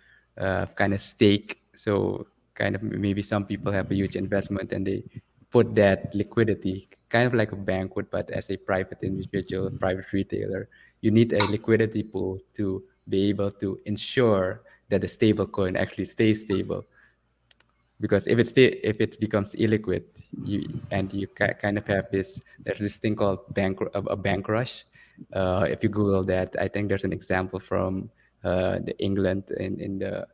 kind of stake. So kind of maybe some people have a huge investment and they put that liquidity, kind of like a bank would, but as a private individual, private retailer, you need a liquidity pool to be able to ensure that the stable coin actually stays stable. Because if it becomes illiquid, you kind of have there's this thing called a bank rush. If you Google that, I think there's an example from the England in the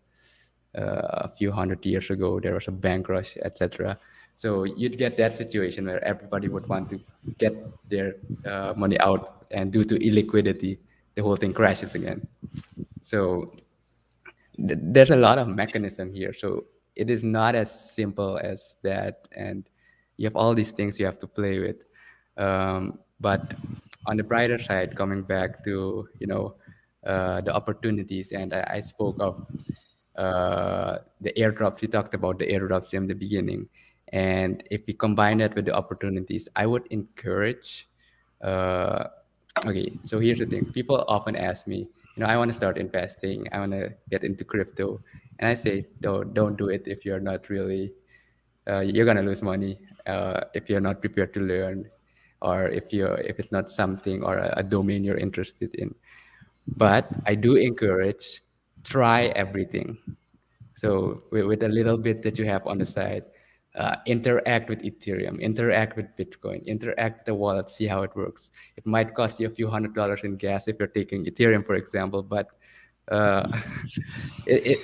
a few hundred years ago. There was a bank rush, etc. So you'd get that situation where everybody would want to get their money out, and due to illiquidity, the whole thing crashes again. So there's a lot of mechanism here, so it is not as simple as that, and you have all these things you have to play with. But on the brighter side, coming back to the opportunities, and I spoke of the airdrops. We talked about the airdrops in the beginning, and if we combine that with the opportunities, I would encourage uh, okay, so here's the thing. People often ask me, I want to start investing. I want to get into crypto. And I say, don't do it if you're not really, you're going to lose money if you're not prepared to learn, or if it's not something or a domain you're interested in. But I do encourage, try everything. So with a little bit that you have on the side, interact with Ethereum, interact with Bitcoin, interact with the wallet, see how it works. It might cost you a few $100s in gas if you're taking Ethereum, for example, but Uh,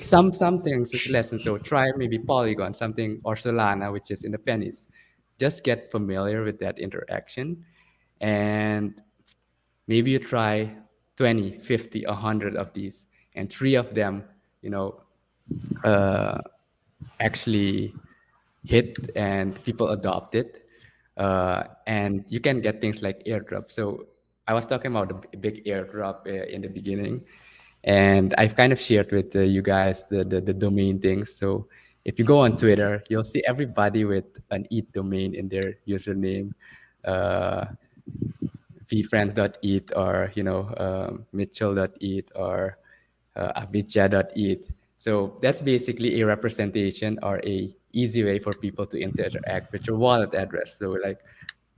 some things is less, and so try maybe Polygon, something, or Solana, which is in the pennies. Just get familiar with that interaction, and maybe you try 20, 50, 100 of these, and three of them, you know, uh, actually hit and people adopt it. And you can get things like airdrop. So I was talking about the big airdrop in the beginning, and I've kind of shared with you guys the domain things. So if you go on Twitter, you'll see everybody with an ETH domain in their username. Uh, vfriends.eth, or mitchell.eth, or abidja.eth. So that's basically a representation or a easy way for people to interact with your wallet address. So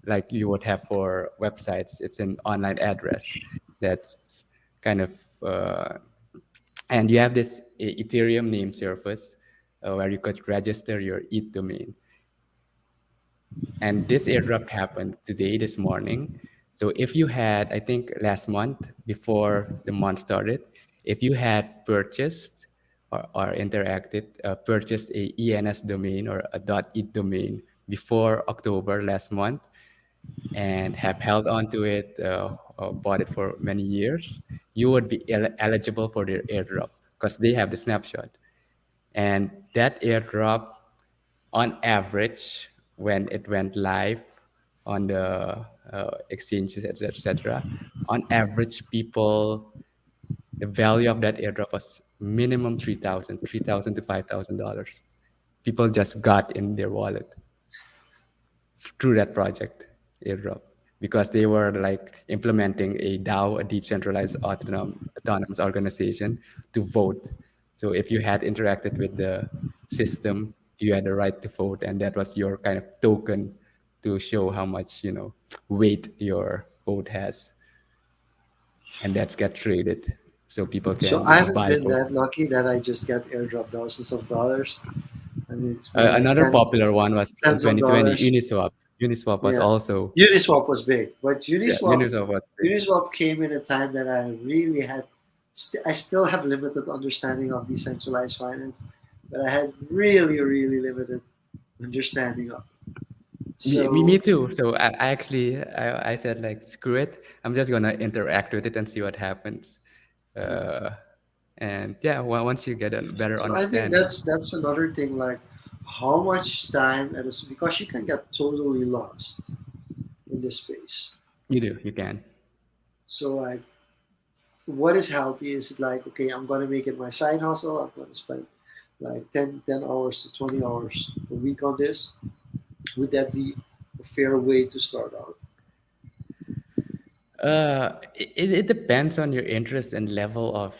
like you would have for websites, it's an online address that's kind of and you have this Ethereum name surface where you could register your ETH domain. And this airdrop happened today, this morning. So if you had, I think last month, before the month started, if you had purchased or interacted, purchased a ENS domain or a .eth domain before October last month, and have held on to it, or bought it for many years, you would be eligible for their airdrop because they have the snapshot. And that airdrop, on average, when it went live on the exchanges, etc., on average, the value of that airdrop was minimum 3,000 to $5,000. People just got in their wallet through that project airdrop because they were like implementing a DAO, a decentralized autonomous organization, to vote. So if you had interacted with the system, you had the right to vote, and that was your kind of token to show how much weight your vote has, and that's get traded, so people So can I haven't buy been that votes. lucky that I just get airdrop thousands of dollars. I mean, it's more like Another popular one was in tens of 2020, dollars. Uniswap. Uniswap was Yeah, also, Uniswap was big, but yeah, Uniswap was big. Uniswap came in a time that I really had. I still have limited understanding of decentralized finance, but I had really, really limited understanding of it. Me So, too. So I actually I said like screw it. I'm just gonna interact with it and see what happens. Uh, and yeah, well, once you get a better so I think understanding, that's another thing. Like, how much time because you can get totally lost in this space. you can. So like, what is healthy is like, okay, I'm gonna make it my side hustle. I'm gonna spend like 10 hours to 20 hours a week on this. Would that be a fair way to start out? It depends on your interest and level of.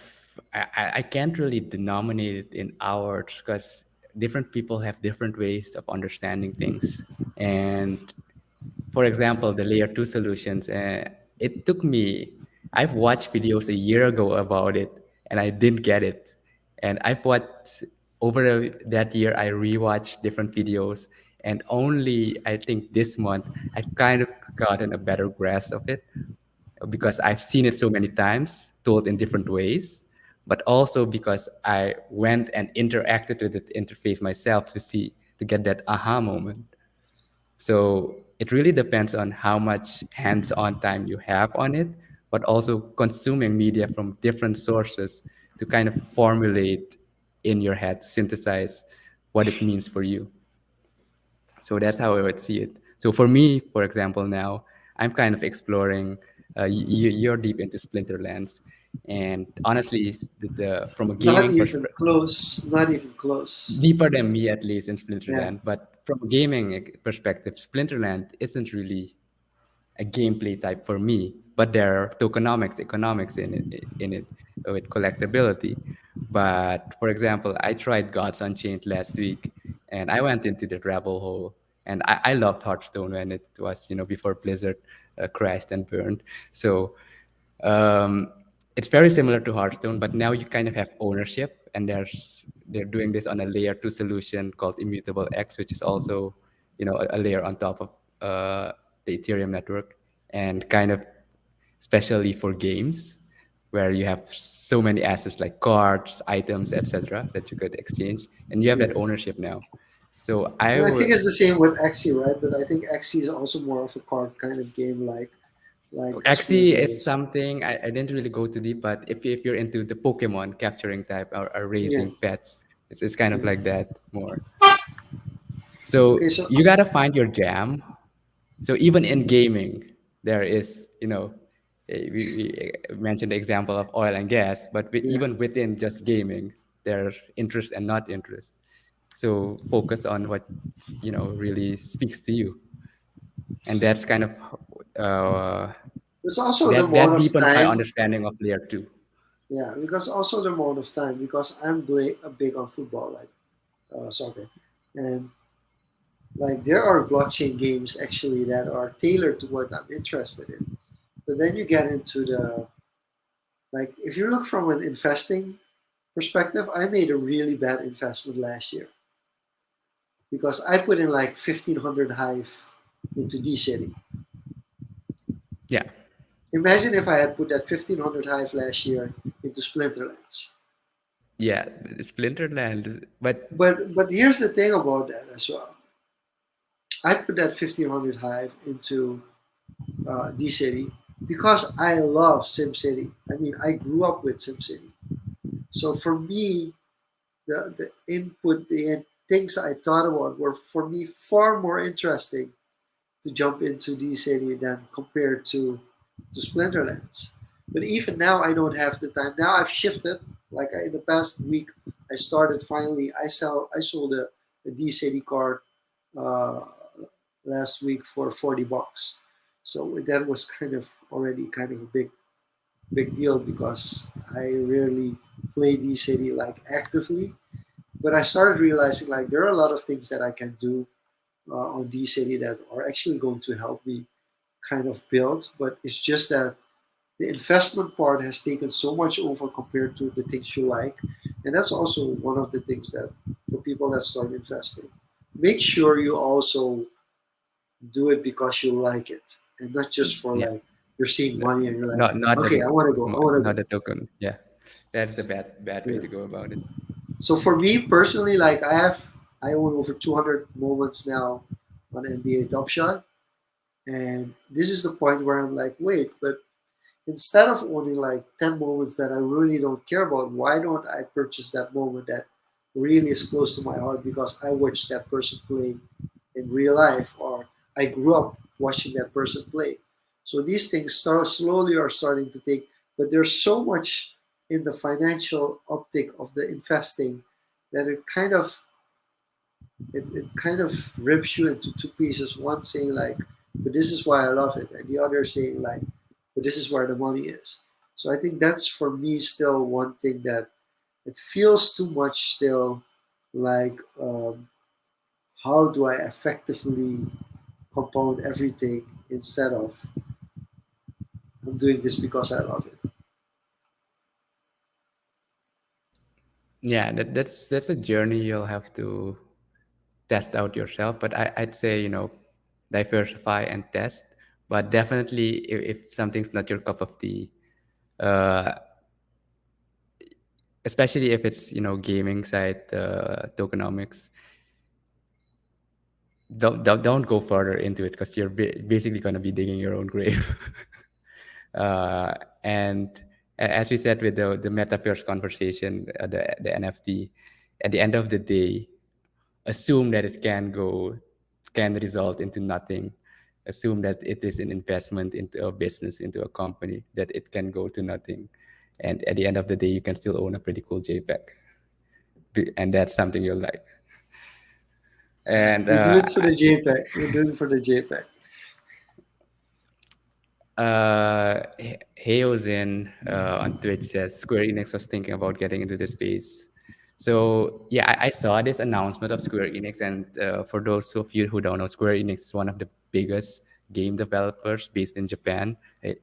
I can't really denominate it in hours because different people have different ways of understanding things. And for example, the layer two solutions, it took me, I've watched videos a year ago about it and I didn't get it. And I've watched over that year, I rewatched different videos, and only I think this month, I've kind of gotten a better grasp of it because I've seen it so many times, told in different ways, but also because I went and interacted with the interface myself to get that aha moment. So it really depends on how much hands-on time you have on it, but also consuming media from different sources to kind of formulate in your head, synthesize what it means for you. So that's how I would see it. So for me, for example, now I'm kind of exploring. You're deep into Splinterlands, and honestly, from a Not gaming even perspective, close. Not even close. deeper than me at least in Yeah. Splinterland. But from a gaming perspective, Splinterland isn't really a gameplay type for me, but there are economics in it with collectability. But for example, I tried Gods Unchained last week, and I went into the rabbit hole. And I loved Hearthstone when it was, before Blizzard crashed and burned. So um, it's very similar to Hearthstone, but now you kind of have ownership, and they're doing this on a layer two solution called Immutable X, which is also, a layer on top of the Ethereum network, and kind of especially for games, where you have so many assets like cards, items, etc., that you could exchange, and you have Yeah. that ownership now. So I And I think would it's the same with XE, right? But I think XE is also more of a card kind of game, like Actually, Splinter it's is. something I didn't really go too deep, but if you're into the Pokemon capturing type or Yeah. raising pets, it's kind of Yeah. like that more. So Okay. So you gotta find your jam. So even in gaming, there is, we mentioned the example of oil and gas, but yeah. even within just gaming, there are interest and not interest. So focus on what really speaks to you, and that's kind of uh, There's also the that amount that of deepens my time. understanding of layer two. Yeah, because also the amount of time. Because big on football, like soccer, and like there are blockchain games actually that are tailored to what I'm interested in. But then you get into the like if you look from an investing perspective, I made a really bad investment last year because I put in like 1,500 hive into D City. Yeah, Imagine if I had put that 1,500 hive last year into Splinterlands. yeah, Splinterland, but But here's the thing about that as well. I put that 1,500 hive into D City because I love SimCity. I mean, I grew up with SimCity. So for me, the input, the things I thought about were for me far more interesting to jump into D City than compared to Splinterlands. But even now, I don't have the time. Now I've shifted. Like in the past week, I started finally. I sold a D City card uh, last week for $40. So that was kind of already kind of a big deal because I rarely play D City like actively. But I started realizing like there are a lot of things that I can do on D City that are actually going to help me kind of build. But it's just that the investment part has taken so much over compared to the things you like. And that's also one of the things that for people that start investing, make sure you also do it because you like it and not just for yeah, like you're seeing money and you're like, not okay, I want to not go. the token. Yeah, that's the bad way Yeah. to go about it. So for me personally, like I own over 200 moments now on NBA Top Shot, and this is the point where I'm like, wait, but instead of owning like 10 moments that I really don't care about, why don't I purchase that moment that really is close to my heart because I watched that person play in real life or I grew up watching that person play. So these things start slowly are starting to take, but there's so much in the financial optic of the investing that it kind of rips you into two pieces. One saying like, but this is why I love it, and the other saying like, but this is where the money is. So I think that's for me still one thing that it feels too much still like how do I effectively compound everything instead of I'm doing this because I love it. Yeah, that's a journey you'll have to test out yourself. But I'd say diversify and test. But definitely, if something's not your cup of tea, uh, especially if it's gaming side tokenomics, don't go further into it because you're basically going to be digging your own grave. uh, and as we said with the metaverse conversation, the NFT, at the end of the day, assume that it can result into nothing. Assume that it is an investment into a business, into a company, that it can go to nothing. And at the end of the day, you can still own a pretty cool JPEG. And that's something you'll like. And You do it for the JPEG. You do it for the JPEG. Heozin on Twitch says Square Enix was thinking about getting into this space. So yeah, I saw this announcement of Square Enix, and for those of you who don't know, Square Enix is one of the biggest game developers based in Japan,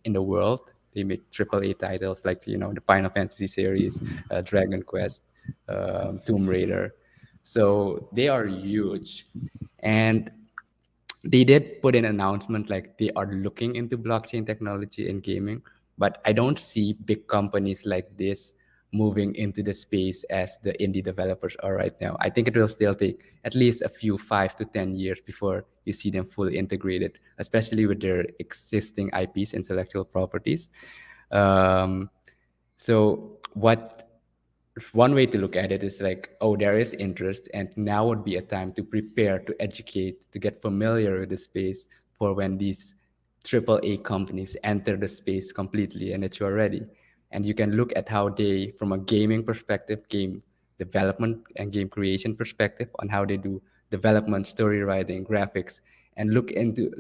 in the world. They make AAA titles like the Final Fantasy series, Dragon Quest, Tomb Raider. So they are huge, and they did put an announcement like they are looking into blockchain technology in gaming, But I don't see big companies like this moving into the space as the indie developers are right now. I think it will still take at least a few 5 to 10 years before you see them fully integrated, especially with their existing IPs, intellectual properties. Um, so what one way to look at it is like, oh, there is interest, and now would be a time to prepare, to educate, to get familiar with the space for when these AAA companies enter the space completely and that you're ready. And you can look at how they, from a gaming perspective, game development and game creation perspective, on how they do development, story writing, graphics, and look into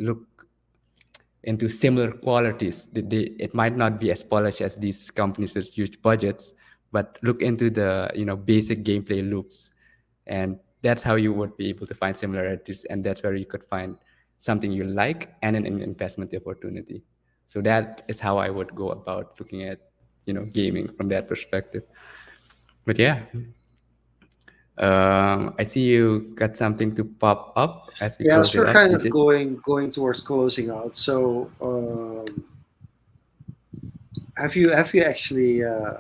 similar qualities. It might not be as polished as these companies with huge budgets, but look into the basic gameplay loops, and that's how you would be able to find similarities, and that's where you could find something you like and an investment opportunity. So that is how I would go about looking at gaming from that perspective. But yeah, I see you got something to pop up as we Yeah, close as it we're out. kind You of did. going towards closing out. So, have you actually uh,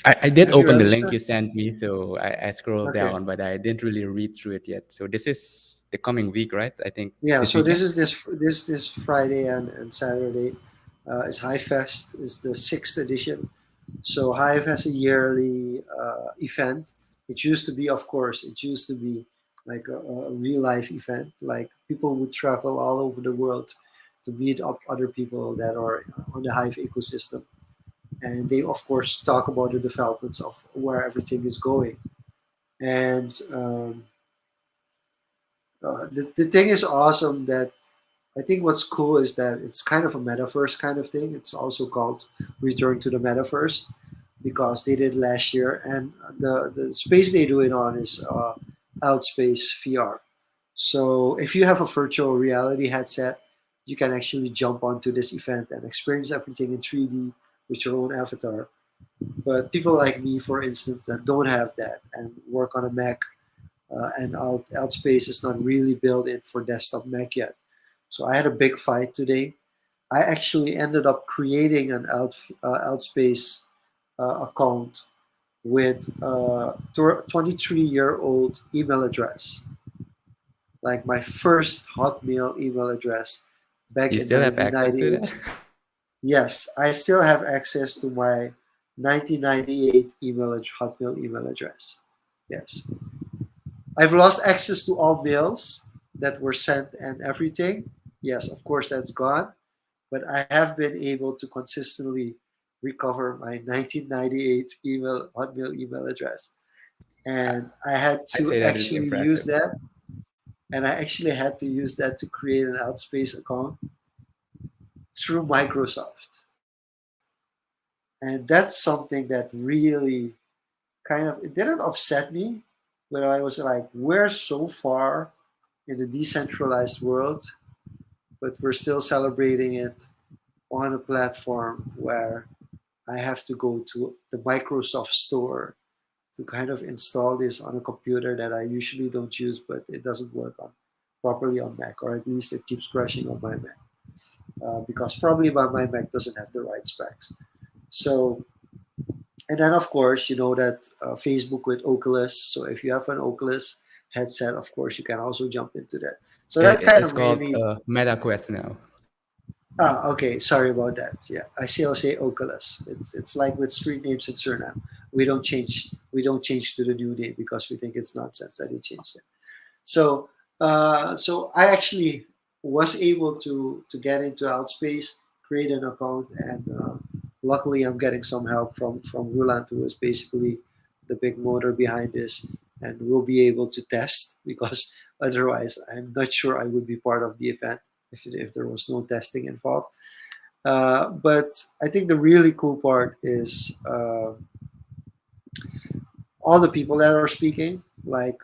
I did have you open the link registered? you sent me, so I scrolled Okay. down, but I didn't really read through it yet. So this is the coming week, right? I think Yeah. this So this weekend. is this Friday and Saturday. Is Hive Fest. Is the sixth edition. So Hive has a yearly event. It used to be, of course, it used to be like a real life event. Like people would travel all over the world to meet up other people that are on the Hive ecosystem, and they of course talk about the developments of where everything is going. And the thing is awesome that I think what's cool is that it's kind of a metaverse kind of thing. It's also called Return to the Metaverse because they did last year, and the space they do it on is Outspace VR. So if you have a virtual reality headset, you can actually jump onto this event and experience everything in 3D with your own avatar. But people like me, for instance, that don't have that and work on a Mac, and Outspace is not really built in for desktop Mac yet. So I had a big fight today. I actually ended up creating an Outspace account with a 23-year-old email address, like my first Hotmail email address back You in still have access to 1998. that? Yes, I still have access to my 1998 Hotmail email address. Yes. I've lost access to all mails that were sent and everything. Yes, of course, that's gone. But I have been able to consistently recover my 1998 Hotmail email address. And I had I'd to say that is actually use impressive. that. And I actually had to use that to create an Outspace account through Microsoft. And that's something that really kind of, it didn't upset me, but I was like, we're so far in the decentralized world, but we're still celebrating it on a platform where I have to go to the Microsoft store to kind of install this on a computer that I usually don't use, but it doesn't work on properly on Mac, or at least it keeps crashing on my Mac, because probably my Mac doesn't have the right specs. So, and then of course, you know that Facebook with Oculus. So if you have an Oculus headset, of course, you can also jump into that. So that kind It's of called really. Meta Quest now. Ah, okay. Sorry about that. Yeah, I still say Oculus. It's like with street names in Suriname. We don't change to the new name because we think it's nonsense that they changed it. So so I actually was able to get into Outspace, create an account, and luckily I'm getting some help from Ruland, who is basically the big motor behind this, and we'll be able to test because otherwise I'm not sure I would be part of the event if there was no testing involved. But I think the really cool part is all the people that are speaking, like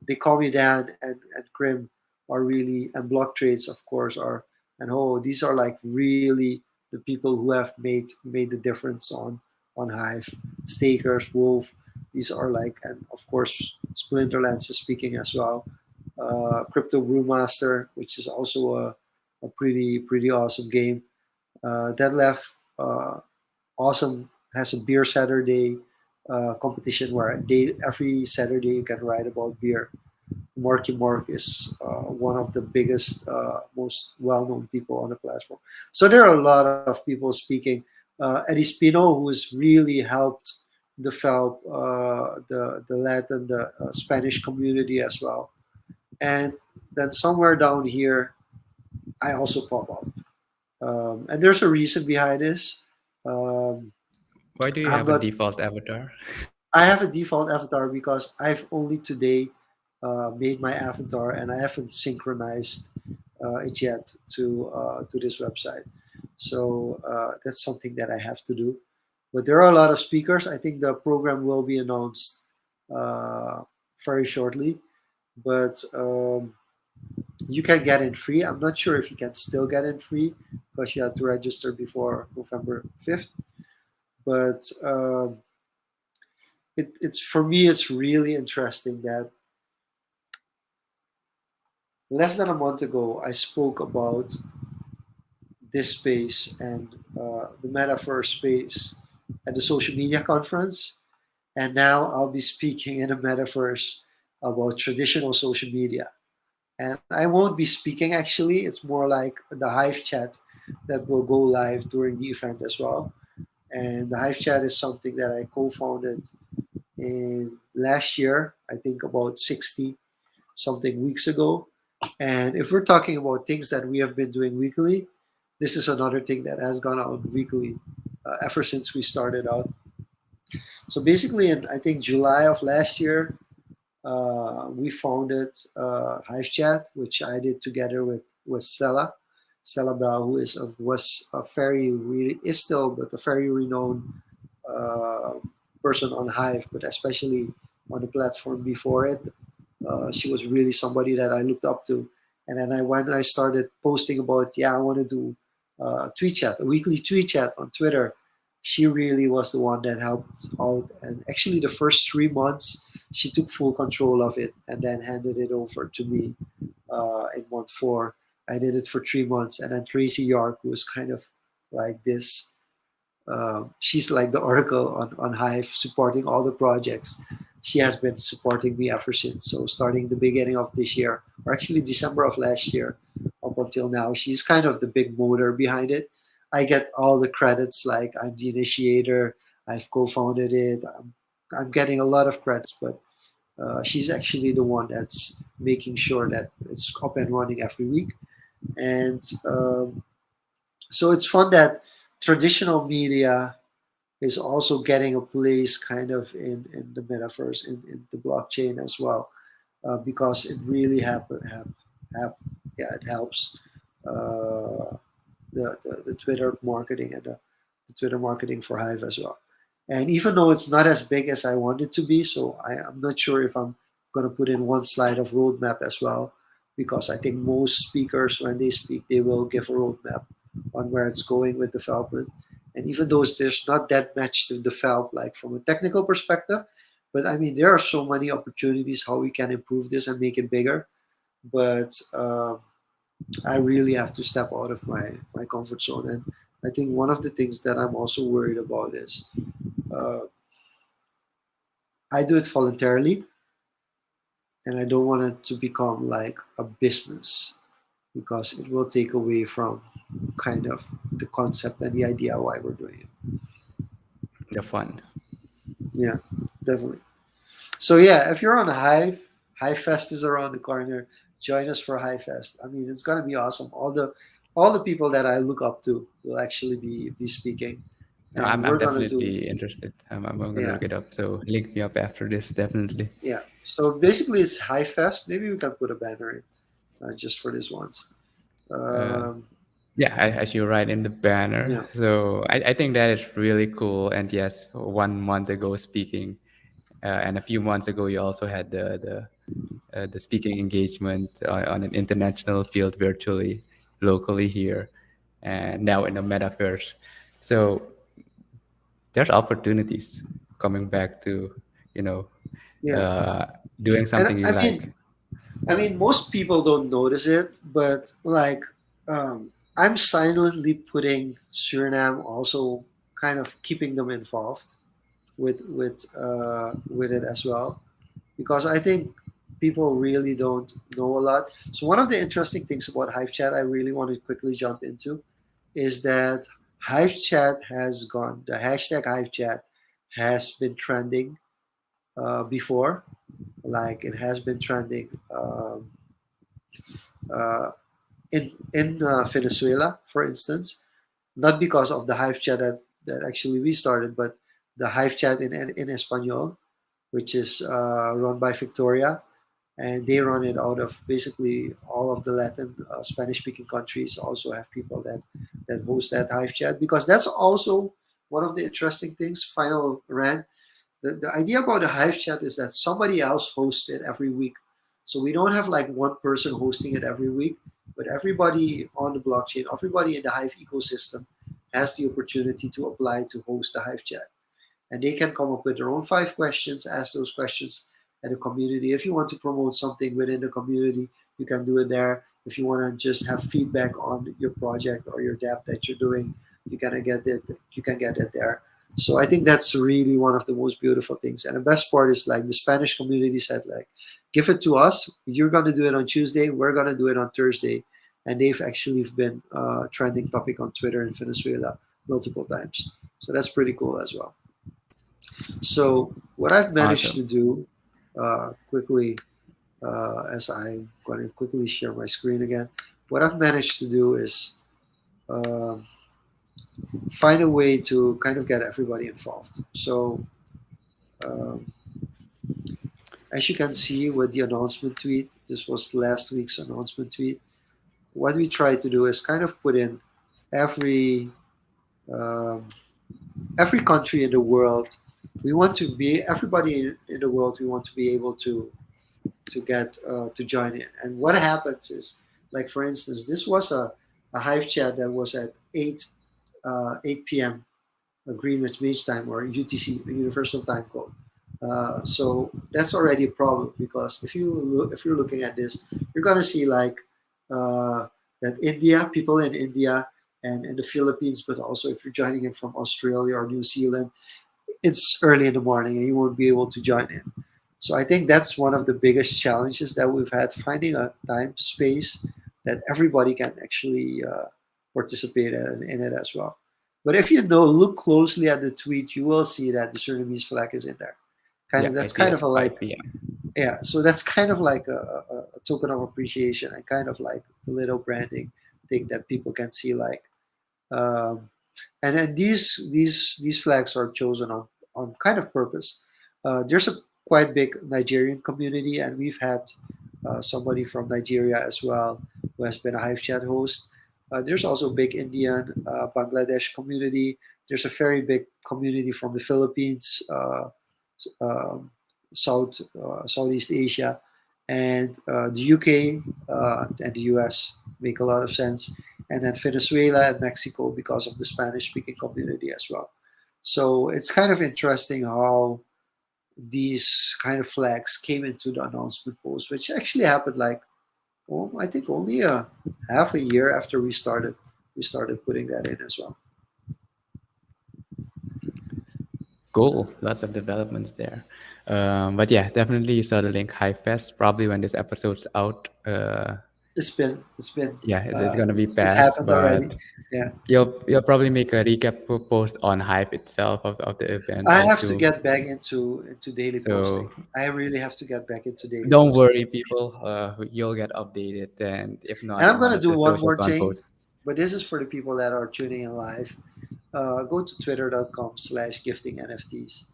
they call me Dan and Krim are really, and block trades of course are, and oh, these are like really the people who have made the difference on Hive. Stakers, Wolf, these are like, and of course Splinterlands is speaking as well. Crypto Brewmaster, which is also a pretty awesome game. that left awesome has a beer Saturday competition where every Saturday you can write about beer. Marky Mark is one of the biggest, most well-known people on the platform. So there are a lot of people speaking. Eddie Spino, who has really helped develop the Latin, the Spanish community as well. And then somewhere down here, I also pop up. And there's a reason behind this. Um, Why do you I'm have a not default avatar? I have a default avatar because I've only today made my avatar and I haven't synchronized it yet to this website. So that's something that I have to do. But there are a lot of speakers. I think the program will be announced uh, very shortly. But you can get in free. I'm not sure if you can still get in free because you have to register before November 5th. But it's for me it's really interesting that less than a month ago I spoke about this space and the metaverse space at the social media conference, and now I'll be speaking in a metaverse about traditional social media. And I won't be speaking actually, it's more like the Hive chat that will go live during the event as well. And the Hive chat is something that I co-founded in last year, I think about 60 something weeks ago. And if we're talking about things that we have been doing weekly, this is another thing that has gone out weekly ever since we started out. So basically, in I think July of last year, we founded Hive Chat, which I did together with Stella Bell, who was a very really is still but a very renowned uh, person on Hive, but especially on the platform before it. She was really somebody that I looked up to. And then when I started posting about, yeah, I want to do tweet chat, a weekly tweet chat on Twitter, she really was the one that helped out. And actually, the first 3 months, she took full control of it and then handed it over to me in month four. I did it for 3 months. And then Tracy York was kind of like this she's like the oracle on Hive, supporting all the projects. She has been supporting me ever since. So starting the beginning of this year, or actually December of last year, up until now, she's kind of the big motor behind it. I get all the credits, like I'm the initiator. I've co-founded it. I'm getting a lot of credits, but she's actually the one that's making sure that it's up and running every week. And so it's fun that traditional media is also getting a place kind of in the metaverse, in the blockchain as well, because it really have yeah, it helps uh, the Twitter marketing and the Twitter marketing for Hive as well. And even though it's not as big as I want it to be, so I'm not sure if I'm going to put in one slide of roadmap as well, because I think most speakers, when they speak, they will give a roadmap on where it's going with development. And even though there's not that much to develop, like from a technical perspective, but I mean, there are so many opportunities how we can improve this and make it bigger. But I really have to step out of my comfort zone. And I think one of the things that I'm also worried about is uh, I do it voluntarily, and I don't want it to become like a business because it will take away from kind of the concept and the idea why we're doing it. The fun. Yeah, definitely. So yeah, if you're on a Hive Fest is around the corner. Join us for Hive Fest. I mean, it's gonna be awesome. All the people that I look up to will actually be speaking, No, and I'm we're gonna do definitely interested. I'm gonna yeah look it up. So link me up after this, definitely. yeah. So basically, it's Hive Fest. Maybe we can put a banner in just for this once. Uh, Um, yeah, as you write in the banner. yeah So I think that is really cool. And yes, 1 month ago speaking, and a few months ago you also had the speaking engagement on an international field virtually, locally here, and now in the metaverse. So there's opportunities coming back to, you know, yeah. uh, doing And something you like. I mean, most people don't notice it, but like. I'm silently putting Suriname also kind of keeping them involved with it as well, because I think people really don't know a lot. So one of the interesting things about Hive Chat I really want to quickly jump into is that Hive Chat has gone. The hashtag Hive Chat has been trending before, like it has been trending uh, in Venezuela, for instance, not because of the Hive Chat that actually we started, but the Hive Chat in Espanol, which is run by Victoria, and they run it out of basically all of the Latin Spanish-speaking countries. Also have people that host that Hive Chat, because that's also one of the interesting things. Final rant. The idea about a Hive Chat is that somebody else hosts it every week. So we don't have like one person hosting it every week, but everybody on the blockchain, everybody in the Hive ecosystem has the opportunity to apply to host the Hive Chat. And they can come up with their own 5 questions, ask those questions at the community. If you want to promote something within the community, you can do it there. If you want to just have feedback on your project or your dApp that you're doing, you can get it. You can get it there. So I think that's really one of the most beautiful things. And the best part is like the Spanish community said, like, give it to us. You're gonna do it on Tuesday. We're gonna do it on Thursday. And they've actually been trending topic on Twitter in Venezuela multiple times. So that's pretty cool as well. So what I've managed Awesome. to do quickly, as I'm going to quickly share my screen again, what I've managed to do is uh, find a way to kind of get everybody involved. So um, as you can see with the announcement tweet, this was last week's announcement tweet. What we try to do is kind of put in every um, every country in the world. We want to be everybody in the world. We want to be able to get to join in. And what happens is, like for instance, this was a Hive chat that was at 8 p.m. Greenwich Mean Time, or UTC, Universal Time Code. So that's already a problem, because if you're looking at this, you're gonna see like uh, that India, people in India and in the Philippines, but also if you're joining in from Australia or New Zealand, it's early in the morning and you won't be able to join in. So I think that's one of the biggest challenges that we've had, finding a time space that everybody can actually participate in it as well. But if you know, look closely at the tweet, you will see that the Surinamese flag is in there. Kind Yeah, of I that's see kind at of a like 5 p.m. yeah. So that's kind of like a token of appreciation, and kind of like a little branding thing that people can see like. Um, and then these flags are chosen on kind of purpose. There's a quite big Nigerian community, and we've had somebody from Nigeria as well who has been a Hive chat host. There's also a big Indian Bangladesh community. There's a very big community from the Philippines, um, Southeast Asia, and the UK and the US make a lot of sense, and then Venezuela and Mexico because of the Spanish speaking community as well. So it's kind of interesting how these kind of flags came into the announcement post, which actually happened like, oh, I think only a half a year after we started putting that in as well. Cool. Lots of developments there. But yeah, definitely you saw the link HiFest. Probably when this episode's out, It's been yeah, it's gonna be it's past. happened already. But Yeah, you'll probably make a recap post on Hive itself of the event, I I have to assume. get back into daily posting. So I really have to get back into daily don't posting. worry, people. You'll get updated, and if And not, I'm in one gonna of do the one social more thing, confoes. but this is for the people that are tuning in live. Go to twitter.com/gifting NFTs,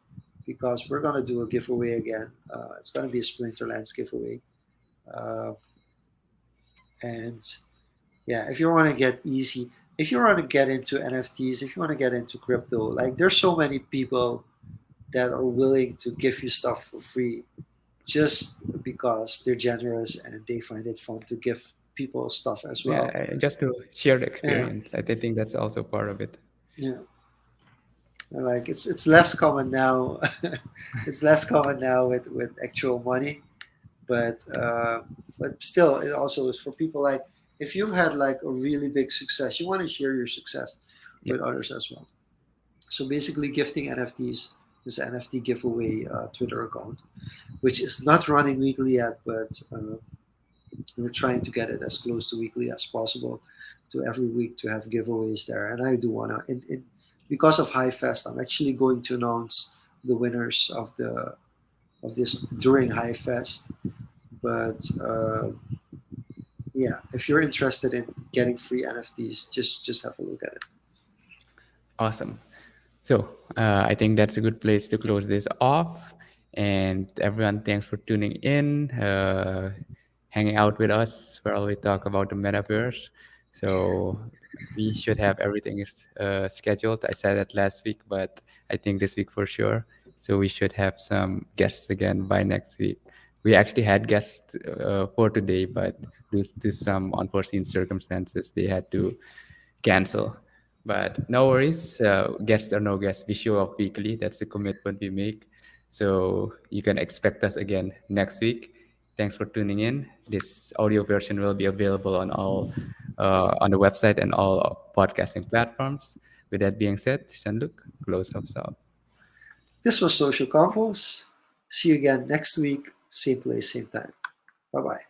because we're gonna do a giveaway again. It's gonna be a Splinterlands giveaway, uh, and yeah, if you want to get easy, if you want to get into NFTs, if you want to get into crypto, like there's so many people that are willing to give you stuff for free just because they're generous and they find it fun to give people stuff as well. Yeah, just to share the Yeah, experience. I think that's also part of it. yeah. Like it's less common now. It's less common now with actual money, but still, it also is for people like if you've had like a really big success, you want to share your success Yep. with others as well. So basically, gifting NFTs is an NFT giveaway Twitter account, which is not running weekly yet, but we're trying to get it as close to weekly as possible, to every week to have giveaways there. And I do wanna, because of High Fest, I'm actually going to announce the winners of this during High Fest. But yeah, if you're interested in getting free NFTs, just have a look at it. Awesome. So I think that's a good place to close this off. And everyone, thanks for tuning in, hanging out with us while we talk about the metaverse. So we should have everything is scheduled. I said that last week, but I think this week for sure. So we should have some guests again by next week. We actually had guests for today, but due to some unforeseen circumstances, they had to cancel. But no worries, guest or no guest, we show up weekly. That's the commitment we make. So you can expect us again next week. Thanks for tuning in. This audio version will be available on all on the website and all podcasting platforms. With that being said, Shanluk, close us out. This was Social Confoes. See you again next week, same place, same time. Bye bye.